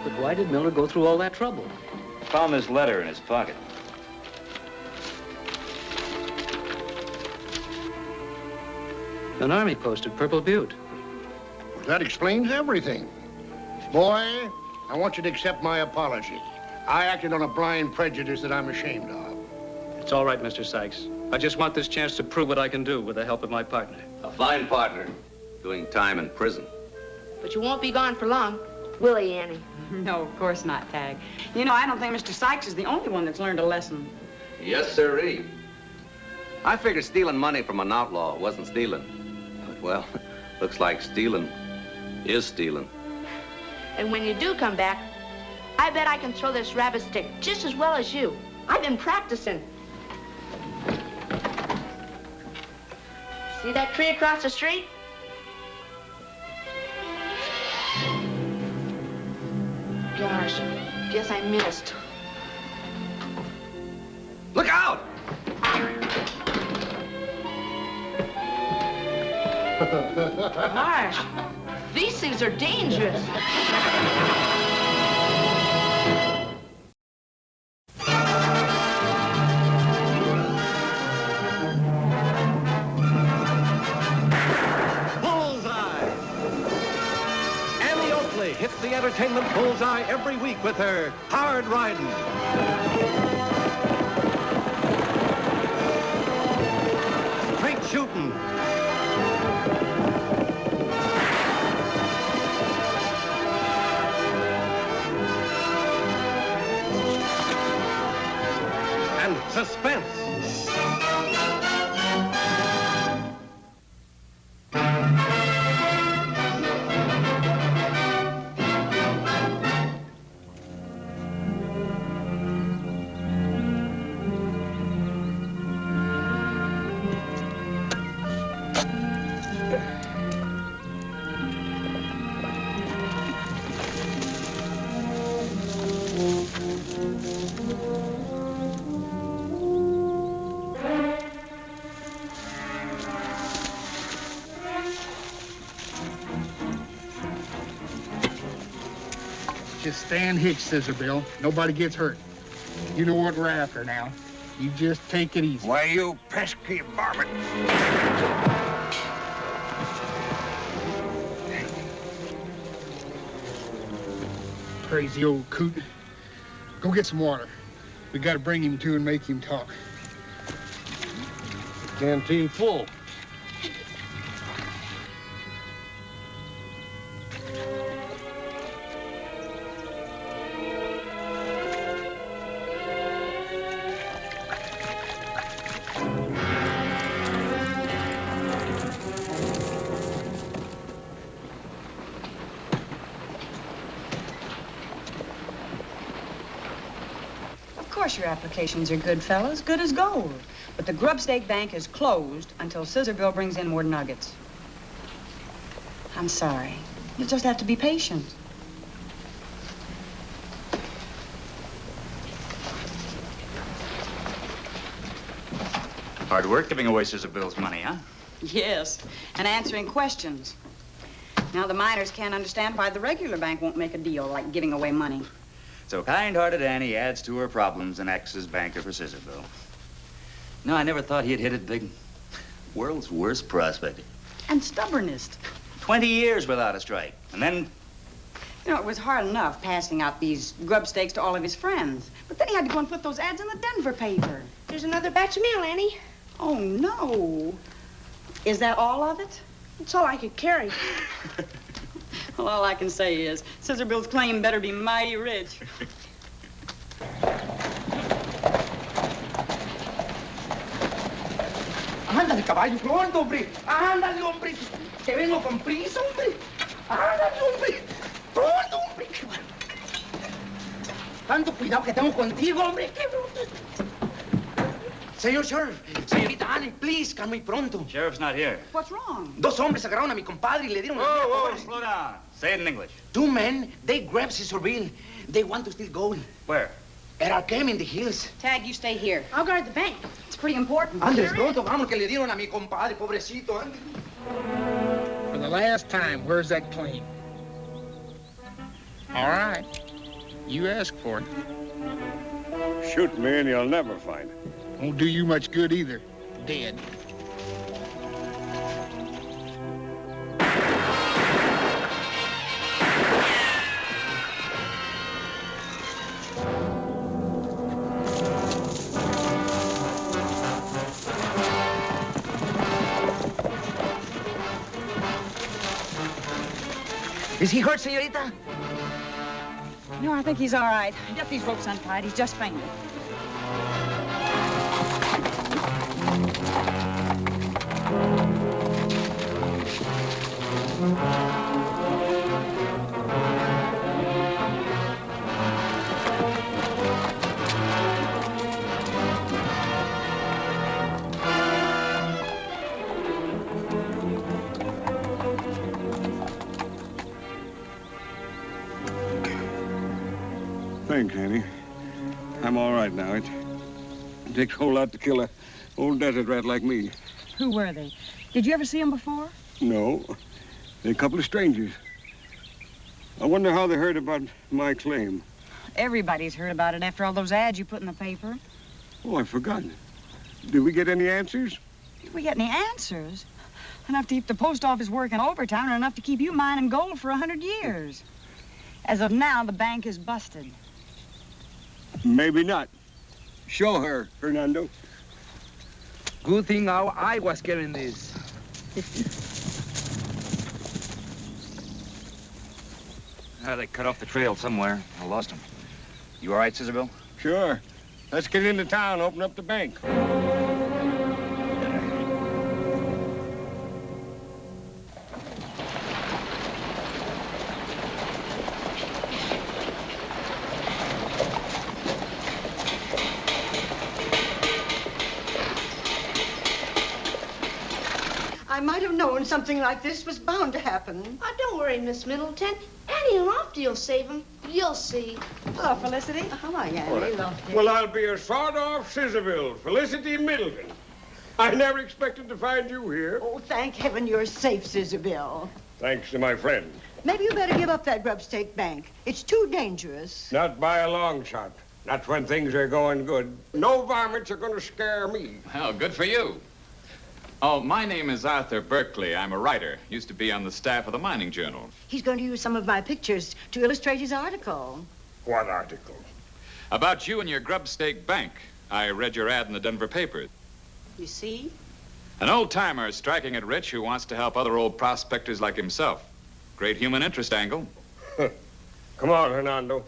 [SPEAKER 11] But why did Miller go through all that trouble?
[SPEAKER 18] Found this letter in his pocket.
[SPEAKER 11] An army post at Purple Butte.
[SPEAKER 15] That explains everything. Boy, I want you to accept my apology. I acted on a blind prejudice that I'm ashamed of.
[SPEAKER 11] It's all right, Mr. Sykes. I just want this chance to prove what I can do with the help of my partner.
[SPEAKER 9] A fine partner, doing time in prison.
[SPEAKER 2] But you won't be gone for long, will he, Annie?
[SPEAKER 4] No, of course not, Tagg. You know, I don't think Mr. Sykes is the only one that's learned a lesson.
[SPEAKER 9] Yes, sirree. I figured stealing money from an outlaw wasn't stealing. But, well, looks like stealing is stealing.
[SPEAKER 2] And when you do come back, I bet I can throw this rabbit stick just as well as you. I've been practicing. See that tree across the street? Gosh, guess I missed.
[SPEAKER 9] Look out!
[SPEAKER 2] Gosh, these things are dangerous.
[SPEAKER 1] Bullseye! Annie Oakley hits the entertainment bullseye every week with her hard riding. Straight shooting. And suspense.
[SPEAKER 19] Just stand hitch, Scissor Bill. Nobody gets hurt. You know what we're after now. You just take it easy.
[SPEAKER 12] Why, you pesky varmint.
[SPEAKER 19] Crazy old coot. Go get some water. We gotta bring him to and make him talk.
[SPEAKER 16] Canteen full.
[SPEAKER 4] course your applications are good, fellas. Good as gold. But the Grubstake Bank is closed until Scissor Bill brings in more nuggets. I'm sorry. You'll just have to be patient.
[SPEAKER 13] Hard work giving away Scissor Bill's money, huh?
[SPEAKER 4] Yes, and answering questions. Now the miners can't understand why the regular bank won't make a deal like giving away money.
[SPEAKER 18] So kind-hearted Annie adds to her problems and acts as banker for Scissor Bill. No, I never thought he'd hit it big. World's worst prospector.
[SPEAKER 4] And stubbornest.
[SPEAKER 18] 20 years without a strike. And then
[SPEAKER 4] You know, it was hard enough passing out these grub steaks to all of his friends. But then he had to go and put those ads in the Denver paper.
[SPEAKER 2] There's another batch of mail, Annie.
[SPEAKER 4] Oh, no. Is that all of it?
[SPEAKER 2] That's all I could carry.
[SPEAKER 4] Well, all I can say is, Scissor Bill's claim better be mighty rich.
[SPEAKER 20] Ándale, caballo, pronto, hombre. Ándale, hombre. Te vengo con prisa, hombre. Ándale, hombre. Pronto, hombre. Tanto cuidado que tengo contigo, hombre. Qué bruto. Señor Sheriff, señorita Annie, please, come muy pronto.
[SPEAKER 18] Sheriff's not here.
[SPEAKER 4] What's wrong?
[SPEAKER 20] Dos hombres agarraron a mi compadre y le dieron...
[SPEAKER 18] Whoa, slow down. Say it in English.
[SPEAKER 20] Two men, they grabbed Scissor Bill. They want to steal gold.
[SPEAKER 18] Where?
[SPEAKER 20] At our camp in the hills.
[SPEAKER 4] Tagg, you stay here.
[SPEAKER 2] I'll guard the bank.
[SPEAKER 4] It's pretty important.
[SPEAKER 20] Andres, pronto, vamos, que le dieron a mi compadre, pobrecito. Ande.
[SPEAKER 19] For the last time, where's that claim? All right. You asked for it.
[SPEAKER 12] Shoot me and you'll never find it.
[SPEAKER 19] Won't do you much good either. Dead.
[SPEAKER 20] Is he hurt, señorita?
[SPEAKER 4] No, I think he's all right. Get these ropes untied. He's just fainted.
[SPEAKER 12] Thanks, Annie. I'm all right now. It takes a whole lot to kill a old desert rat like me.
[SPEAKER 4] Who were they? Did you ever see them before?
[SPEAKER 12] No, they're a couple of strangers. I wonder how they heard about my claim.
[SPEAKER 4] Everybody's heard about it after all those ads you put in the paper.
[SPEAKER 12] Oh, I forgot. Did we get any answers?
[SPEAKER 4] Did we get any answers? Enough to keep the post office working overtime and enough to keep you mining gold for 100 years. As of now, the bank is busted.
[SPEAKER 12] Maybe not. Show her, Fernando.
[SPEAKER 16] Good thing how I was carrying this.
[SPEAKER 18] They cut off the trail somewhere. I lost him. You all right, Scissor Bill?
[SPEAKER 12] Sure. Let's get into town, open up the bank.
[SPEAKER 21] I might have known something like this was bound to happen.
[SPEAKER 2] Oh, don't worry, Miss Middleton. Annie Lofty will save him. You'll see.
[SPEAKER 4] Hello, Felicity.
[SPEAKER 21] How are you, Annie Lofty?
[SPEAKER 12] Well, I'll be a sawed-off Scissorville, Felicity Middleton. I never expected to find you here.
[SPEAKER 21] Oh, thank heaven you're safe, Scissor Bill.
[SPEAKER 12] Thanks to my friends.
[SPEAKER 21] Maybe you better give up that grubstake bank. It's too dangerous.
[SPEAKER 12] Not by a long shot. Not when things are going good. No varmints are going to scare me.
[SPEAKER 13] Well, good for you. Oh, my name is Arthur Berkeley. I'm a writer. Used to be on the staff of the Mining Journal.
[SPEAKER 21] He's going to use some of my pictures to illustrate his article.
[SPEAKER 12] What article?
[SPEAKER 13] About you and your grubstake bank. I read your ad in the Denver paper.
[SPEAKER 21] You see?
[SPEAKER 13] An old-timer striking it rich who wants to help other old prospectors like himself. Great human interest angle.
[SPEAKER 12] Come on, Hernando.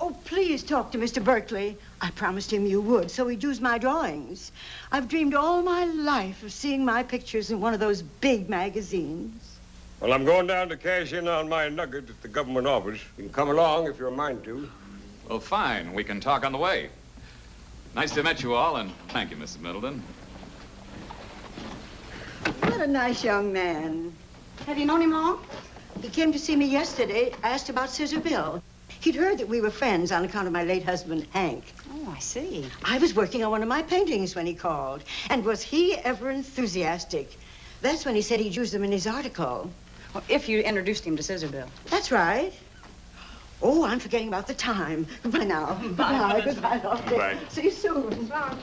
[SPEAKER 21] Oh, please talk to Mr. Berkeley. I promised him you would, so he'd use my drawings. I've dreamed all my life of seeing my pictures in one of those big magazines.
[SPEAKER 12] Well, I'm going down to cash in on my nugget at the government office. You can come along if you're a mind to.
[SPEAKER 13] Well, fine. We can talk on the way. Nice to meet you all, and thank you, Mrs. Middleton.
[SPEAKER 21] What a nice young man. Have you known him long? He came to see me yesterday, asked about Scissor Bill. He'd heard that we were friends on account of my late husband, Hank.
[SPEAKER 4] Oh, I see.
[SPEAKER 21] I was working on one of my paintings when he called. And was he ever enthusiastic? That's when he said he'd use them in his article.
[SPEAKER 4] Well, if you introduced him to Scissor Bill.
[SPEAKER 21] That's right. Oh, I'm forgetting about the time. Goodbye now. Goodbye. Goodbye, Lottie.
[SPEAKER 13] Goodbye.
[SPEAKER 21] See you soon. Bye.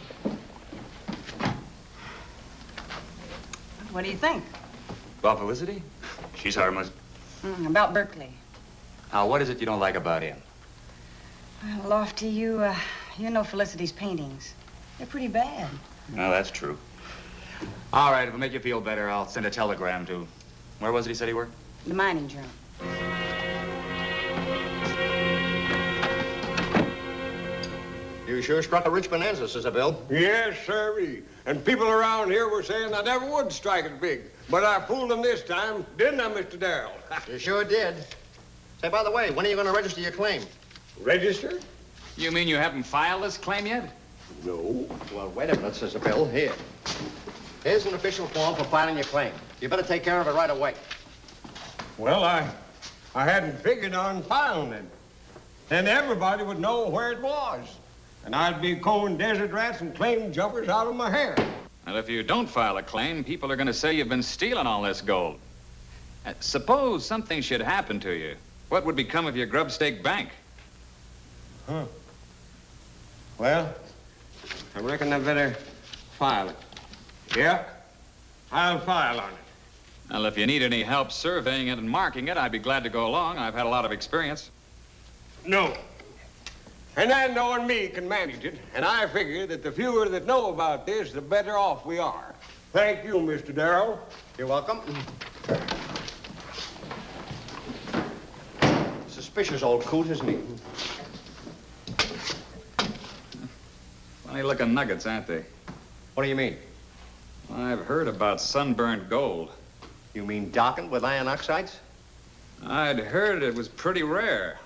[SPEAKER 4] What do you think?
[SPEAKER 18] About Felicity? She's harmless.
[SPEAKER 4] About Berkeley.
[SPEAKER 18] Now, what is it you don't like about him?
[SPEAKER 4] Well, Lofty, you know Felicity's paintings. They're pretty bad.
[SPEAKER 18] No, that's true. All right, if it'll make you feel better, I'll send a telegram to... Where was it he said he worked?
[SPEAKER 4] The mining journal.
[SPEAKER 14] You sure struck a rich bonanza, Scissor Bill.
[SPEAKER 15] Yes, sirree. And people around here were saying I never would strike it big. But I fooled them this time, didn't I, Mr. Darrell?
[SPEAKER 14] You sure did. Say, by the way, when are you going to register your claim?
[SPEAKER 15] Register?
[SPEAKER 13] You mean you haven't filed this claim yet?
[SPEAKER 14] No. Well, wait a minute, Scissor Bill. Here. Here's an official form for filing your claim. You better take care of it right away.
[SPEAKER 15] Well, I hadn't figured on filing it. Then everybody would know where it was. And I'd be combing desert rats and claim jumpers out of my hair.
[SPEAKER 13] Well, if you don't file a claim, people are going to say you've been stealing all this gold. Suppose something should happen to you. What would become of your grubstake bank?
[SPEAKER 15] Huh. Well, I reckon I better file it. Yeah, I'll file on it.
[SPEAKER 13] Well, if you need any help surveying it and marking it, I'd be glad to go along. I've had a lot of experience.
[SPEAKER 15] No. And I knowing me can manage it, and I figure that the fewer that know about this, the better off we are. Thank you, Mr. Darrell.
[SPEAKER 14] You're welcome. Suspicious old coot, isn't he?
[SPEAKER 13] Funny-looking nuggets, aren't they?
[SPEAKER 14] What do you mean?
[SPEAKER 13] I've heard about sunburned gold.
[SPEAKER 14] You mean darkened with iron oxides?
[SPEAKER 13] I'd heard it was pretty rare.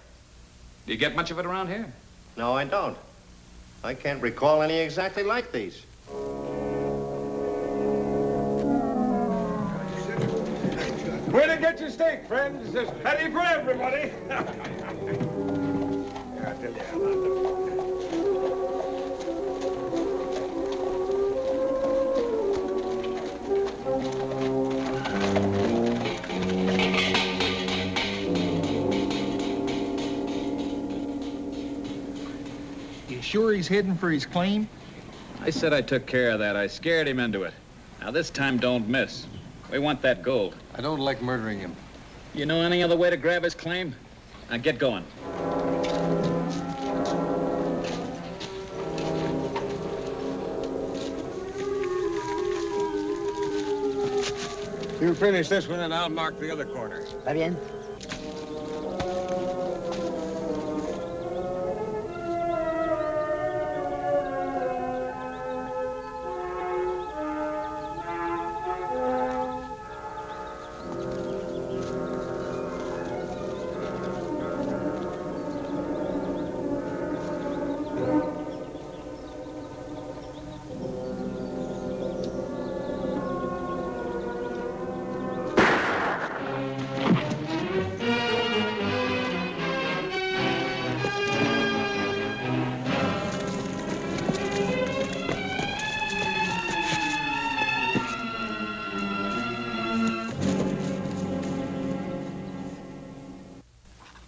[SPEAKER 13] Do you get much of it around here?
[SPEAKER 14] No, I don't. I can't recall any exactly like these.
[SPEAKER 15] Way to get your steak, friends. There's plenty for everybody.
[SPEAKER 19] You sure he's heading for his claim?
[SPEAKER 13] I said I took care of that. I scared him into it. Now, this time, don't miss. We want that gold.
[SPEAKER 3] I don't like murdering him.
[SPEAKER 13] You know any other way to grab his claim? Now, get going.
[SPEAKER 15] You finish this one, and I'll mark the other corner.
[SPEAKER 21] Va bien.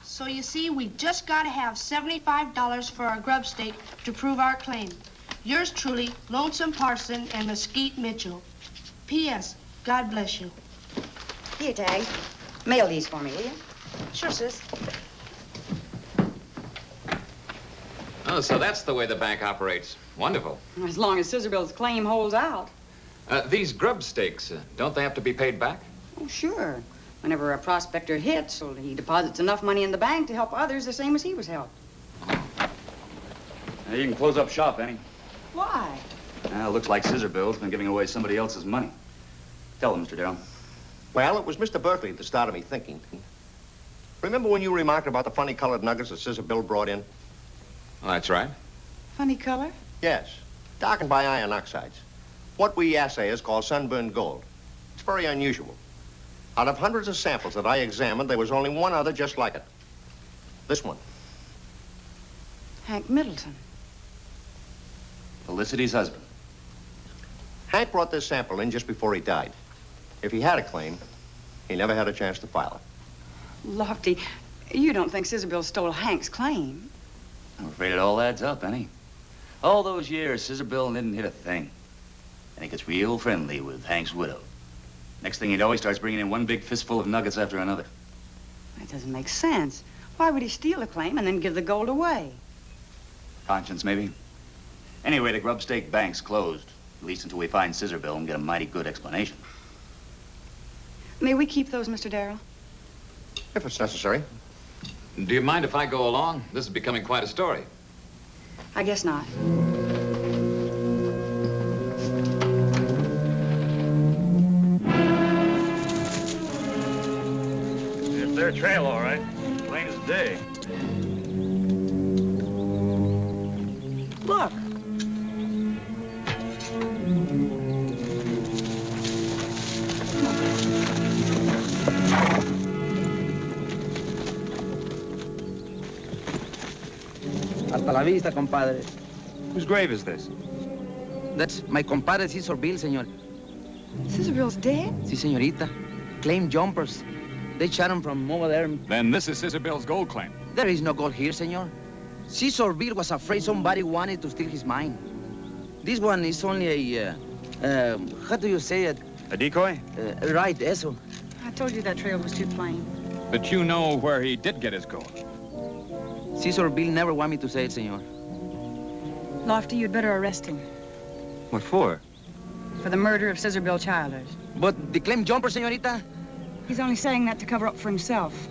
[SPEAKER 22] So you see, we just got to have $75 for our grub stake to prove our claim. Yours truly, Lonesome Parson and Mesquite Mitchell. P.S. God bless you.
[SPEAKER 4] Here, Tagg. Mail these for me, will you?
[SPEAKER 22] Sure, sis.
[SPEAKER 13] Oh, so that's the way the bank operates. Wonderful.
[SPEAKER 4] As long as Scissor Bill's claim holds out.
[SPEAKER 13] These grub stakes, don't they have to be paid back?
[SPEAKER 4] Oh, sure. Whenever a prospector hits, well, he deposits enough money in the bank to help others the same as he was helped.
[SPEAKER 18] Now, you can close up shop, Annie.
[SPEAKER 4] Why?
[SPEAKER 18] Well, looks like Scissor Bill's been giving away somebody else's money. Tell them, Mr. Darrell.
[SPEAKER 14] Well, it was Mr. Berkeley that started me thinking. Remember when you remarked about the funny colored nuggets that Scissor Bill brought in?
[SPEAKER 13] Oh, that's right.
[SPEAKER 4] Funny color?
[SPEAKER 14] Yes, darkened by iron oxides. What we assayers call sunburned gold. It's very unusual. Out of hundreds of samples that I examined, there was only one other just like it. This one.
[SPEAKER 4] Hank Middleton.
[SPEAKER 18] Felicity's husband.
[SPEAKER 14] Hank brought this sample in just before he died. If he had a claim, he never had a chance to file it.
[SPEAKER 4] Lofty, you don't think Scissor stole Hank's claim?
[SPEAKER 18] I'm afraid it all adds up, Annie. All those years, Scissor Bill didn't hit a thing. And he gets real friendly with Hank's widow. Next thing you know, he starts bringing in one big fistful of nuggets after another.
[SPEAKER 4] That doesn't make sense. Why would he steal a claim and then give the gold away?
[SPEAKER 18] Conscience, maybe. Anyway, the Grubstake Bank's closed. At least until we find Scissor Bill and get a mighty good explanation.
[SPEAKER 4] May we keep those, Mr. Darrell?
[SPEAKER 14] If it's necessary.
[SPEAKER 13] Do you mind if I go along? This is becoming quite a story.
[SPEAKER 4] I guess not.
[SPEAKER 5] It's their trail, all right. Plain as day.
[SPEAKER 4] Look.
[SPEAKER 16] Hasta la vista, compadre.
[SPEAKER 13] Whose grave is this?
[SPEAKER 16] That's my compadre Scissor Bill, senor.
[SPEAKER 4] Scissor Bill's dead?
[SPEAKER 16] Si, señorita. Claim jumpers. They shot him from over there.
[SPEAKER 13] Then this is Scissor Bill's gold claim.
[SPEAKER 16] There is no gold here, senor. Scissor Bill was afraid somebody wanted to steal his mine. This one is only a, how do you say it?
[SPEAKER 13] A decoy?
[SPEAKER 16] Right, eso.
[SPEAKER 4] I told you that trail was too plain.
[SPEAKER 13] But you know where he did get his gold.
[SPEAKER 16] Scissor Bill never want me to say it, senor.
[SPEAKER 4] Lofty, you'd better arrest him.
[SPEAKER 16] What for?
[SPEAKER 4] For the murder of Scissor Bill Childers.
[SPEAKER 16] But the claim jumper, señorita?
[SPEAKER 4] He's only saying that to cover up for himself.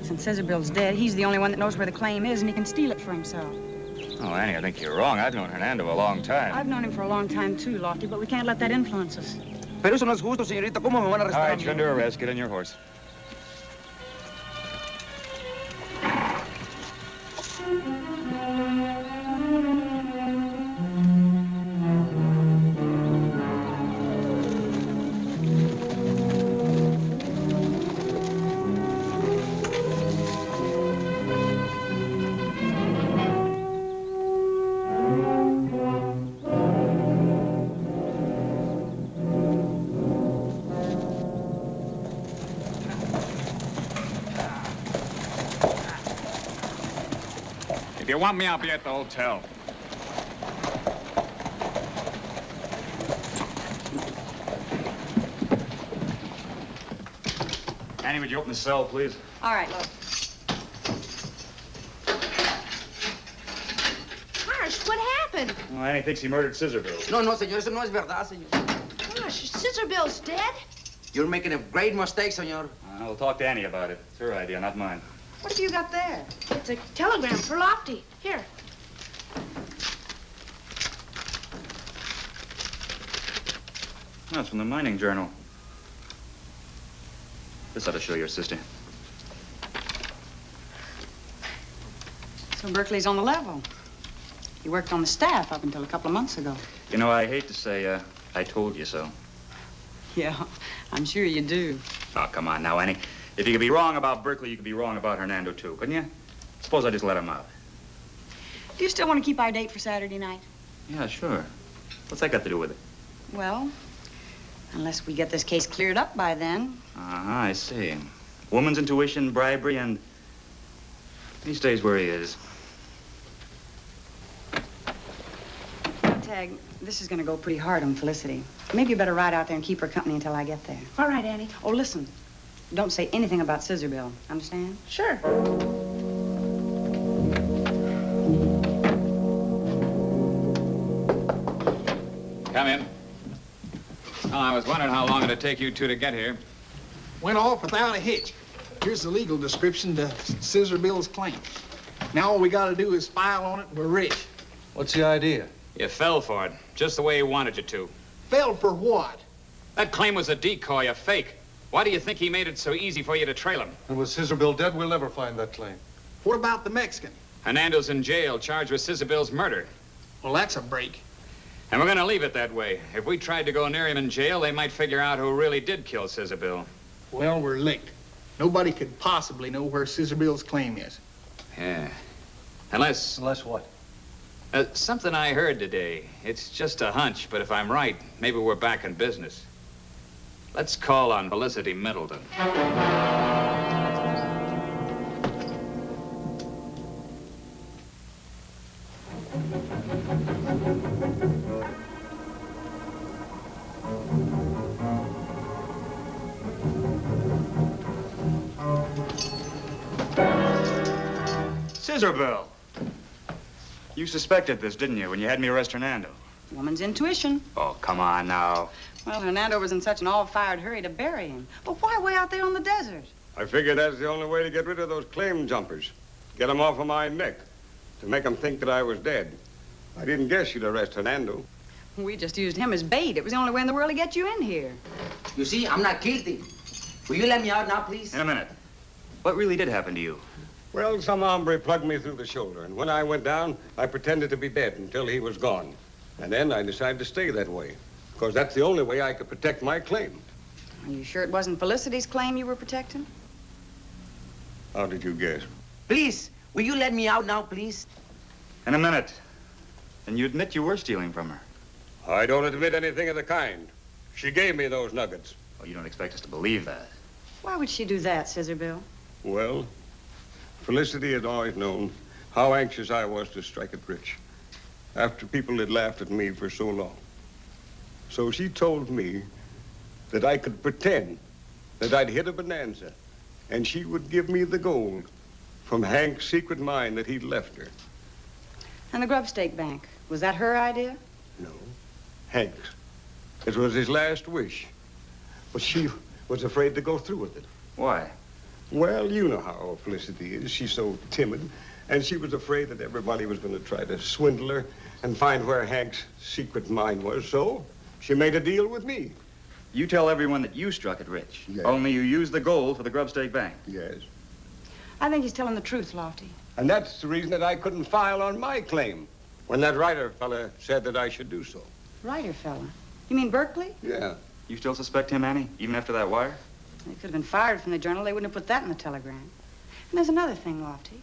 [SPEAKER 4] Since Scissor Bill's dead, he's the only one that knows where the claim is, and he can steal it for himself.
[SPEAKER 13] Oh, Annie, I think you're wrong. I've known Hernando a long time.
[SPEAKER 4] I've known him for a long time, too, Lofty, but we can't let that influence us.
[SPEAKER 16] Pero eso no es justo, señorita. ¿Cómo me van a arrestar?
[SPEAKER 13] All right, you're under arrest. Get on your horse. If you want me, I'll be at the hotel.
[SPEAKER 18] Annie, would you open the cell, please?
[SPEAKER 4] All right, look.
[SPEAKER 22] Gosh, what happened?
[SPEAKER 18] Oh, Annie thinks he murdered Scissor Bill.
[SPEAKER 16] No, no, señor. Eso no es verdad, señor.
[SPEAKER 22] Gosh, Scissor Bill's dead?
[SPEAKER 16] You're making a great mistake, señor.
[SPEAKER 18] I'll talk to Annie about it. It's her idea, not mine.
[SPEAKER 4] What have you got there?
[SPEAKER 22] It's a telegram for Lofty. Here.
[SPEAKER 18] No, it's from the Mining Journal. This ought to show your sister.
[SPEAKER 4] So Berkeley's on the level. He worked on the staff up until a couple of months ago.
[SPEAKER 18] You know, I hate to say, I told you so.
[SPEAKER 4] Yeah, I'm sure you do.
[SPEAKER 18] Oh, come on now, Annie. If you could be wrong about Berkeley, you could be wrong about Hernando, too, couldn't you? Suppose I just let him out.
[SPEAKER 4] Do you still want to keep our date for Saturday night?
[SPEAKER 18] Yeah, sure. What's that got to do with it?
[SPEAKER 4] Well, unless we get this case cleared up by then.
[SPEAKER 18] Uh-huh, I see. Woman's intuition, bribery, and he stays where he is.
[SPEAKER 4] Tagg, this is going to go pretty hard on Felicity. Maybe you better ride out there and keep her company until I get there.
[SPEAKER 22] All right, Annie.
[SPEAKER 4] Oh, listen. Don't say anything about Scissor Bill. Understand?
[SPEAKER 22] Sure.
[SPEAKER 13] Come in. Well, I was wondering how long it'd take you two to get here.
[SPEAKER 19] Went off without a hitch. Here's the legal description to Scissor Bill's claim. Now all we got to do is file on it and we're rich.
[SPEAKER 3] What's the idea?
[SPEAKER 13] You fell for it, just the way he wanted you to.
[SPEAKER 19] Fell for what?
[SPEAKER 13] That claim was a decoy, a fake. Why do you think he made it so easy for you to trail him?
[SPEAKER 3] And with Scissor Bill dead, we'll never find that claim.
[SPEAKER 19] What about the Mexican?
[SPEAKER 13] Hernando's in jail, charged with Scissor Bill's murder.
[SPEAKER 19] Well, that's a break.
[SPEAKER 13] And we're going to leave it that way. If we tried to go near him in jail, they might figure out who really did kill Scissor Bill.
[SPEAKER 19] Well, we're licked. Nobody could possibly know where Scissor Bill's claim is.
[SPEAKER 13] Yeah. Unless
[SPEAKER 3] what?
[SPEAKER 13] Something I heard today. It's just a hunch, but if I'm right, maybe we're back in business. Let's call on Felicity Middleton.
[SPEAKER 6] Scissor Bill. You suspected this, didn't you, when you had me arrest Hernando?
[SPEAKER 4] Woman's intuition.
[SPEAKER 6] Oh, come on now.
[SPEAKER 4] Well, Hernando was in such an all-fired hurry to bury him. But why way out there on the desert?
[SPEAKER 15] I figured that's the only way to get rid of those claim jumpers. Get them off of my neck. To make them think that I was dead. I didn't guess you'd arrest Hernando.
[SPEAKER 4] We just used him as bait. It was the only way in the world to get you in here.
[SPEAKER 16] You see, I'm not guilty. Will you let me out now, please?
[SPEAKER 6] In a minute. What really did happen to you?
[SPEAKER 15] Well, some hombre plugged me through the shoulder, and when I went down, I pretended to be dead until he was gone. And then I decided to stay that way, because that's the only way I could protect my claim.
[SPEAKER 4] Are you sure it wasn't Felicity's claim you were protecting?
[SPEAKER 15] How did you guess?
[SPEAKER 16] Please, will you let me out now, please?
[SPEAKER 6] In a minute. And you admit you were stealing from her.
[SPEAKER 15] I don't admit anything of the kind. She gave me those nuggets.
[SPEAKER 6] Oh, you don't expect us to believe that.
[SPEAKER 4] Why would she do that, Scissor Bill?
[SPEAKER 15] Well, Felicity had always known how anxious I was to strike it rich after people had laughed at me for so long. So she told me that I could pretend that I'd hit a bonanza and she would give me the gold from Hank's secret mine that he'd left her.
[SPEAKER 4] And the grubstake bank, was that her idea?
[SPEAKER 15] No, Hank's. It was his last wish. But she was afraid to go through with it.
[SPEAKER 6] Why?
[SPEAKER 15] Well, you know how Felicity is. She's so timid. And she was afraid that everybody was going to try to swindle her and find where Hank's secret mine was. So she made a deal with me.
[SPEAKER 6] You tell everyone that you struck it rich.
[SPEAKER 15] Yes.
[SPEAKER 6] Only you used the gold for the grubstake bank.
[SPEAKER 15] Yes.
[SPEAKER 4] I think he's telling the truth, Lofty.
[SPEAKER 15] And that's the reason that I couldn't file on my claim when that writer fella said that I should do so.
[SPEAKER 4] Writer fella? You mean Berkeley?
[SPEAKER 15] Yeah.
[SPEAKER 6] You still suspect him, Annie, even after that wire?
[SPEAKER 4] He could have been fired from the Journal. They wouldn't have put that in the telegram. And there's another thing, Lofty.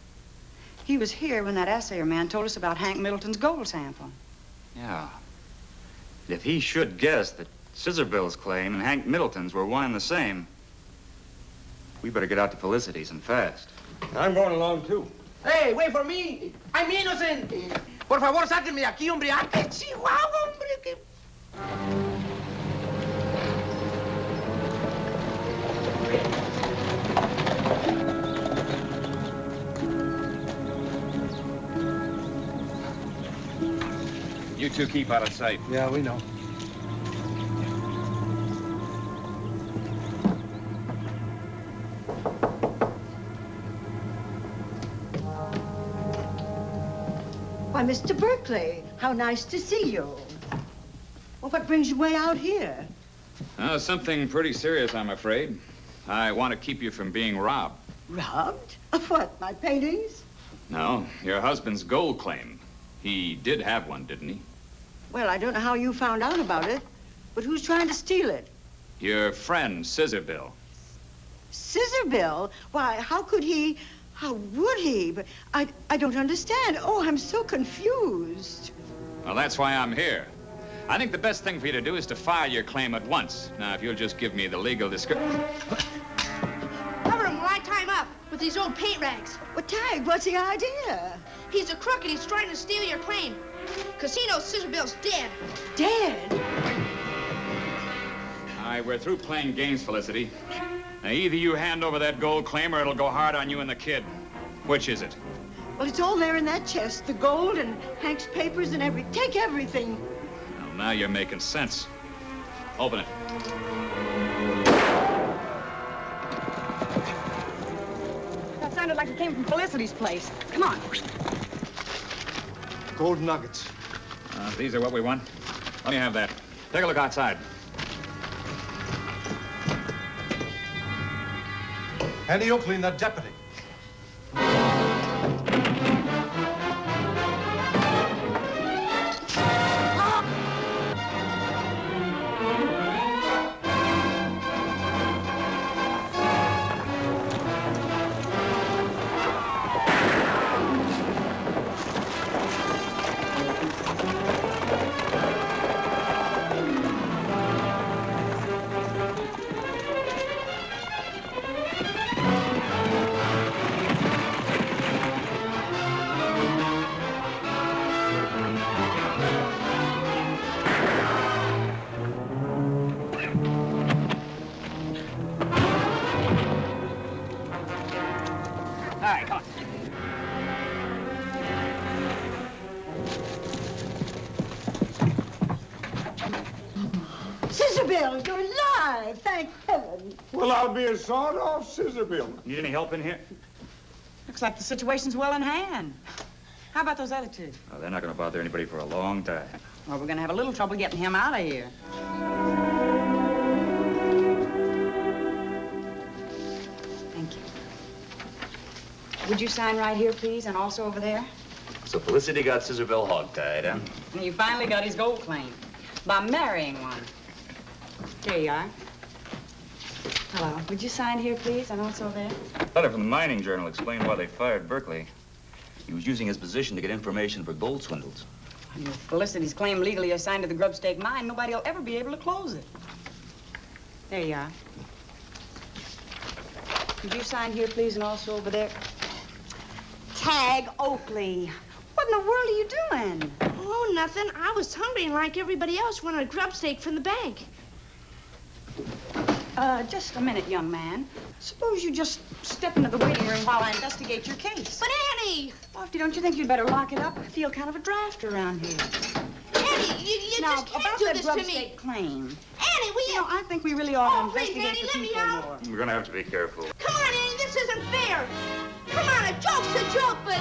[SPEAKER 4] He was here when that assayer man told us about Hank Middleton's gold sample.
[SPEAKER 6] Yeah. If he should guess that Scissor Bill's claim and Hank Middleton's were one and the same, we better get out to Felicity's and fast.
[SPEAKER 15] I'm going along, too.
[SPEAKER 16] Hey, wait for me. I'm innocent. Por favor, sáquenme de aquí, hombre. ¡Ah, qué chihuahua, hombre! Que...
[SPEAKER 13] You two keep out of sight.
[SPEAKER 3] Yeah, we know.
[SPEAKER 21] Why, Mr. Berkeley, how nice to see you. Well, what brings you way out here?
[SPEAKER 13] Something pretty serious, I'm afraid. I want to keep you from being robbed.
[SPEAKER 21] Robbed? Of what, my paintings?
[SPEAKER 13] No, your husband's gold claim. He did have one, didn't he?
[SPEAKER 21] Well, I don't know how you found out about it, but who's trying to steal it?
[SPEAKER 13] Your friend, Scissor Bill.
[SPEAKER 21] Scissor Bill? Why, how could he... How would he? But I don't understand. Oh, I'm so confused.
[SPEAKER 13] Well, that's why I'm here. I think the best thing for you to do is to file your claim at once. Now, if you'll just give me the legal description.
[SPEAKER 22] Cover him while I tie him up with these old paint rags.
[SPEAKER 21] Well, Tagg, what's the idea?
[SPEAKER 22] He's a crook and he's trying to steal your claim. Because he knows Scissor Bill's dead.
[SPEAKER 21] Dead?
[SPEAKER 13] All right, we're through playing games, Felicity. Now, either you hand over that gold claim or it'll go hard on you and the kid. Which is it?
[SPEAKER 21] Well, it's all there in that chest. The gold and Hank's papers and everything. Take everything.
[SPEAKER 13] Well, now you're making sense. Open it.
[SPEAKER 4] That sounded like it came from Felicity's place. Come on.
[SPEAKER 3] Gold nuggets.
[SPEAKER 13] These are what we want. Let me have that. Take a look outside.
[SPEAKER 3] Annie Oakley, the deputy.
[SPEAKER 13] on.
[SPEAKER 21] Scissor Bill, you're alive. Thank heaven.
[SPEAKER 15] Well, I'll be a sawed-off scissor bill.
[SPEAKER 6] Need any help in here?
[SPEAKER 4] Looks like the situation's well in hand. How about those other two?
[SPEAKER 6] Oh, they're not going to bother anybody for a long time.
[SPEAKER 4] Well, we're going to have a little trouble getting him out of here. Thank you. Would you sign right here, please, and also over there?
[SPEAKER 18] So Felicity got Scissor Bill hogtied, huh?
[SPEAKER 4] And you finally got his gold claim by marrying one. Here you are. Hello. Would you sign here, please, and also there?
[SPEAKER 6] A letter from the Mining Journal explained why they fired Berke. He was using his position to get information for gold swindles.
[SPEAKER 4] And with Felicity's claim legally assigned to the Grubstake mine, nobody will ever be able to close it. There you are. Could you sign here, please, and also over there? Tagg Oakley. What in the world are you doing?
[SPEAKER 22] Oh, nothing. I was hungry and like everybody else wanted a grub steak from the bank.
[SPEAKER 4] Just a minute, young man. Suppose you just step into the waiting room while I investigate your case.
[SPEAKER 22] But Annie!
[SPEAKER 4] Lofty, don't you think you'd better lock it up? I feel kind of a draft around here.
[SPEAKER 22] Annie, you
[SPEAKER 4] Now,
[SPEAKER 22] just can't
[SPEAKER 4] about
[SPEAKER 22] do
[SPEAKER 4] that
[SPEAKER 22] this to
[SPEAKER 4] grub
[SPEAKER 22] me.
[SPEAKER 4] steak claim.
[SPEAKER 22] Annie, will you?
[SPEAKER 4] No, I think we really ought to
[SPEAKER 22] please,
[SPEAKER 4] investigate
[SPEAKER 22] Annie,
[SPEAKER 4] the
[SPEAKER 22] let me
[SPEAKER 4] people
[SPEAKER 22] out.
[SPEAKER 4] more.
[SPEAKER 6] We're going to have to be careful.
[SPEAKER 22] Come on, Annie, this isn't fair. Come on, a joke's a joke, but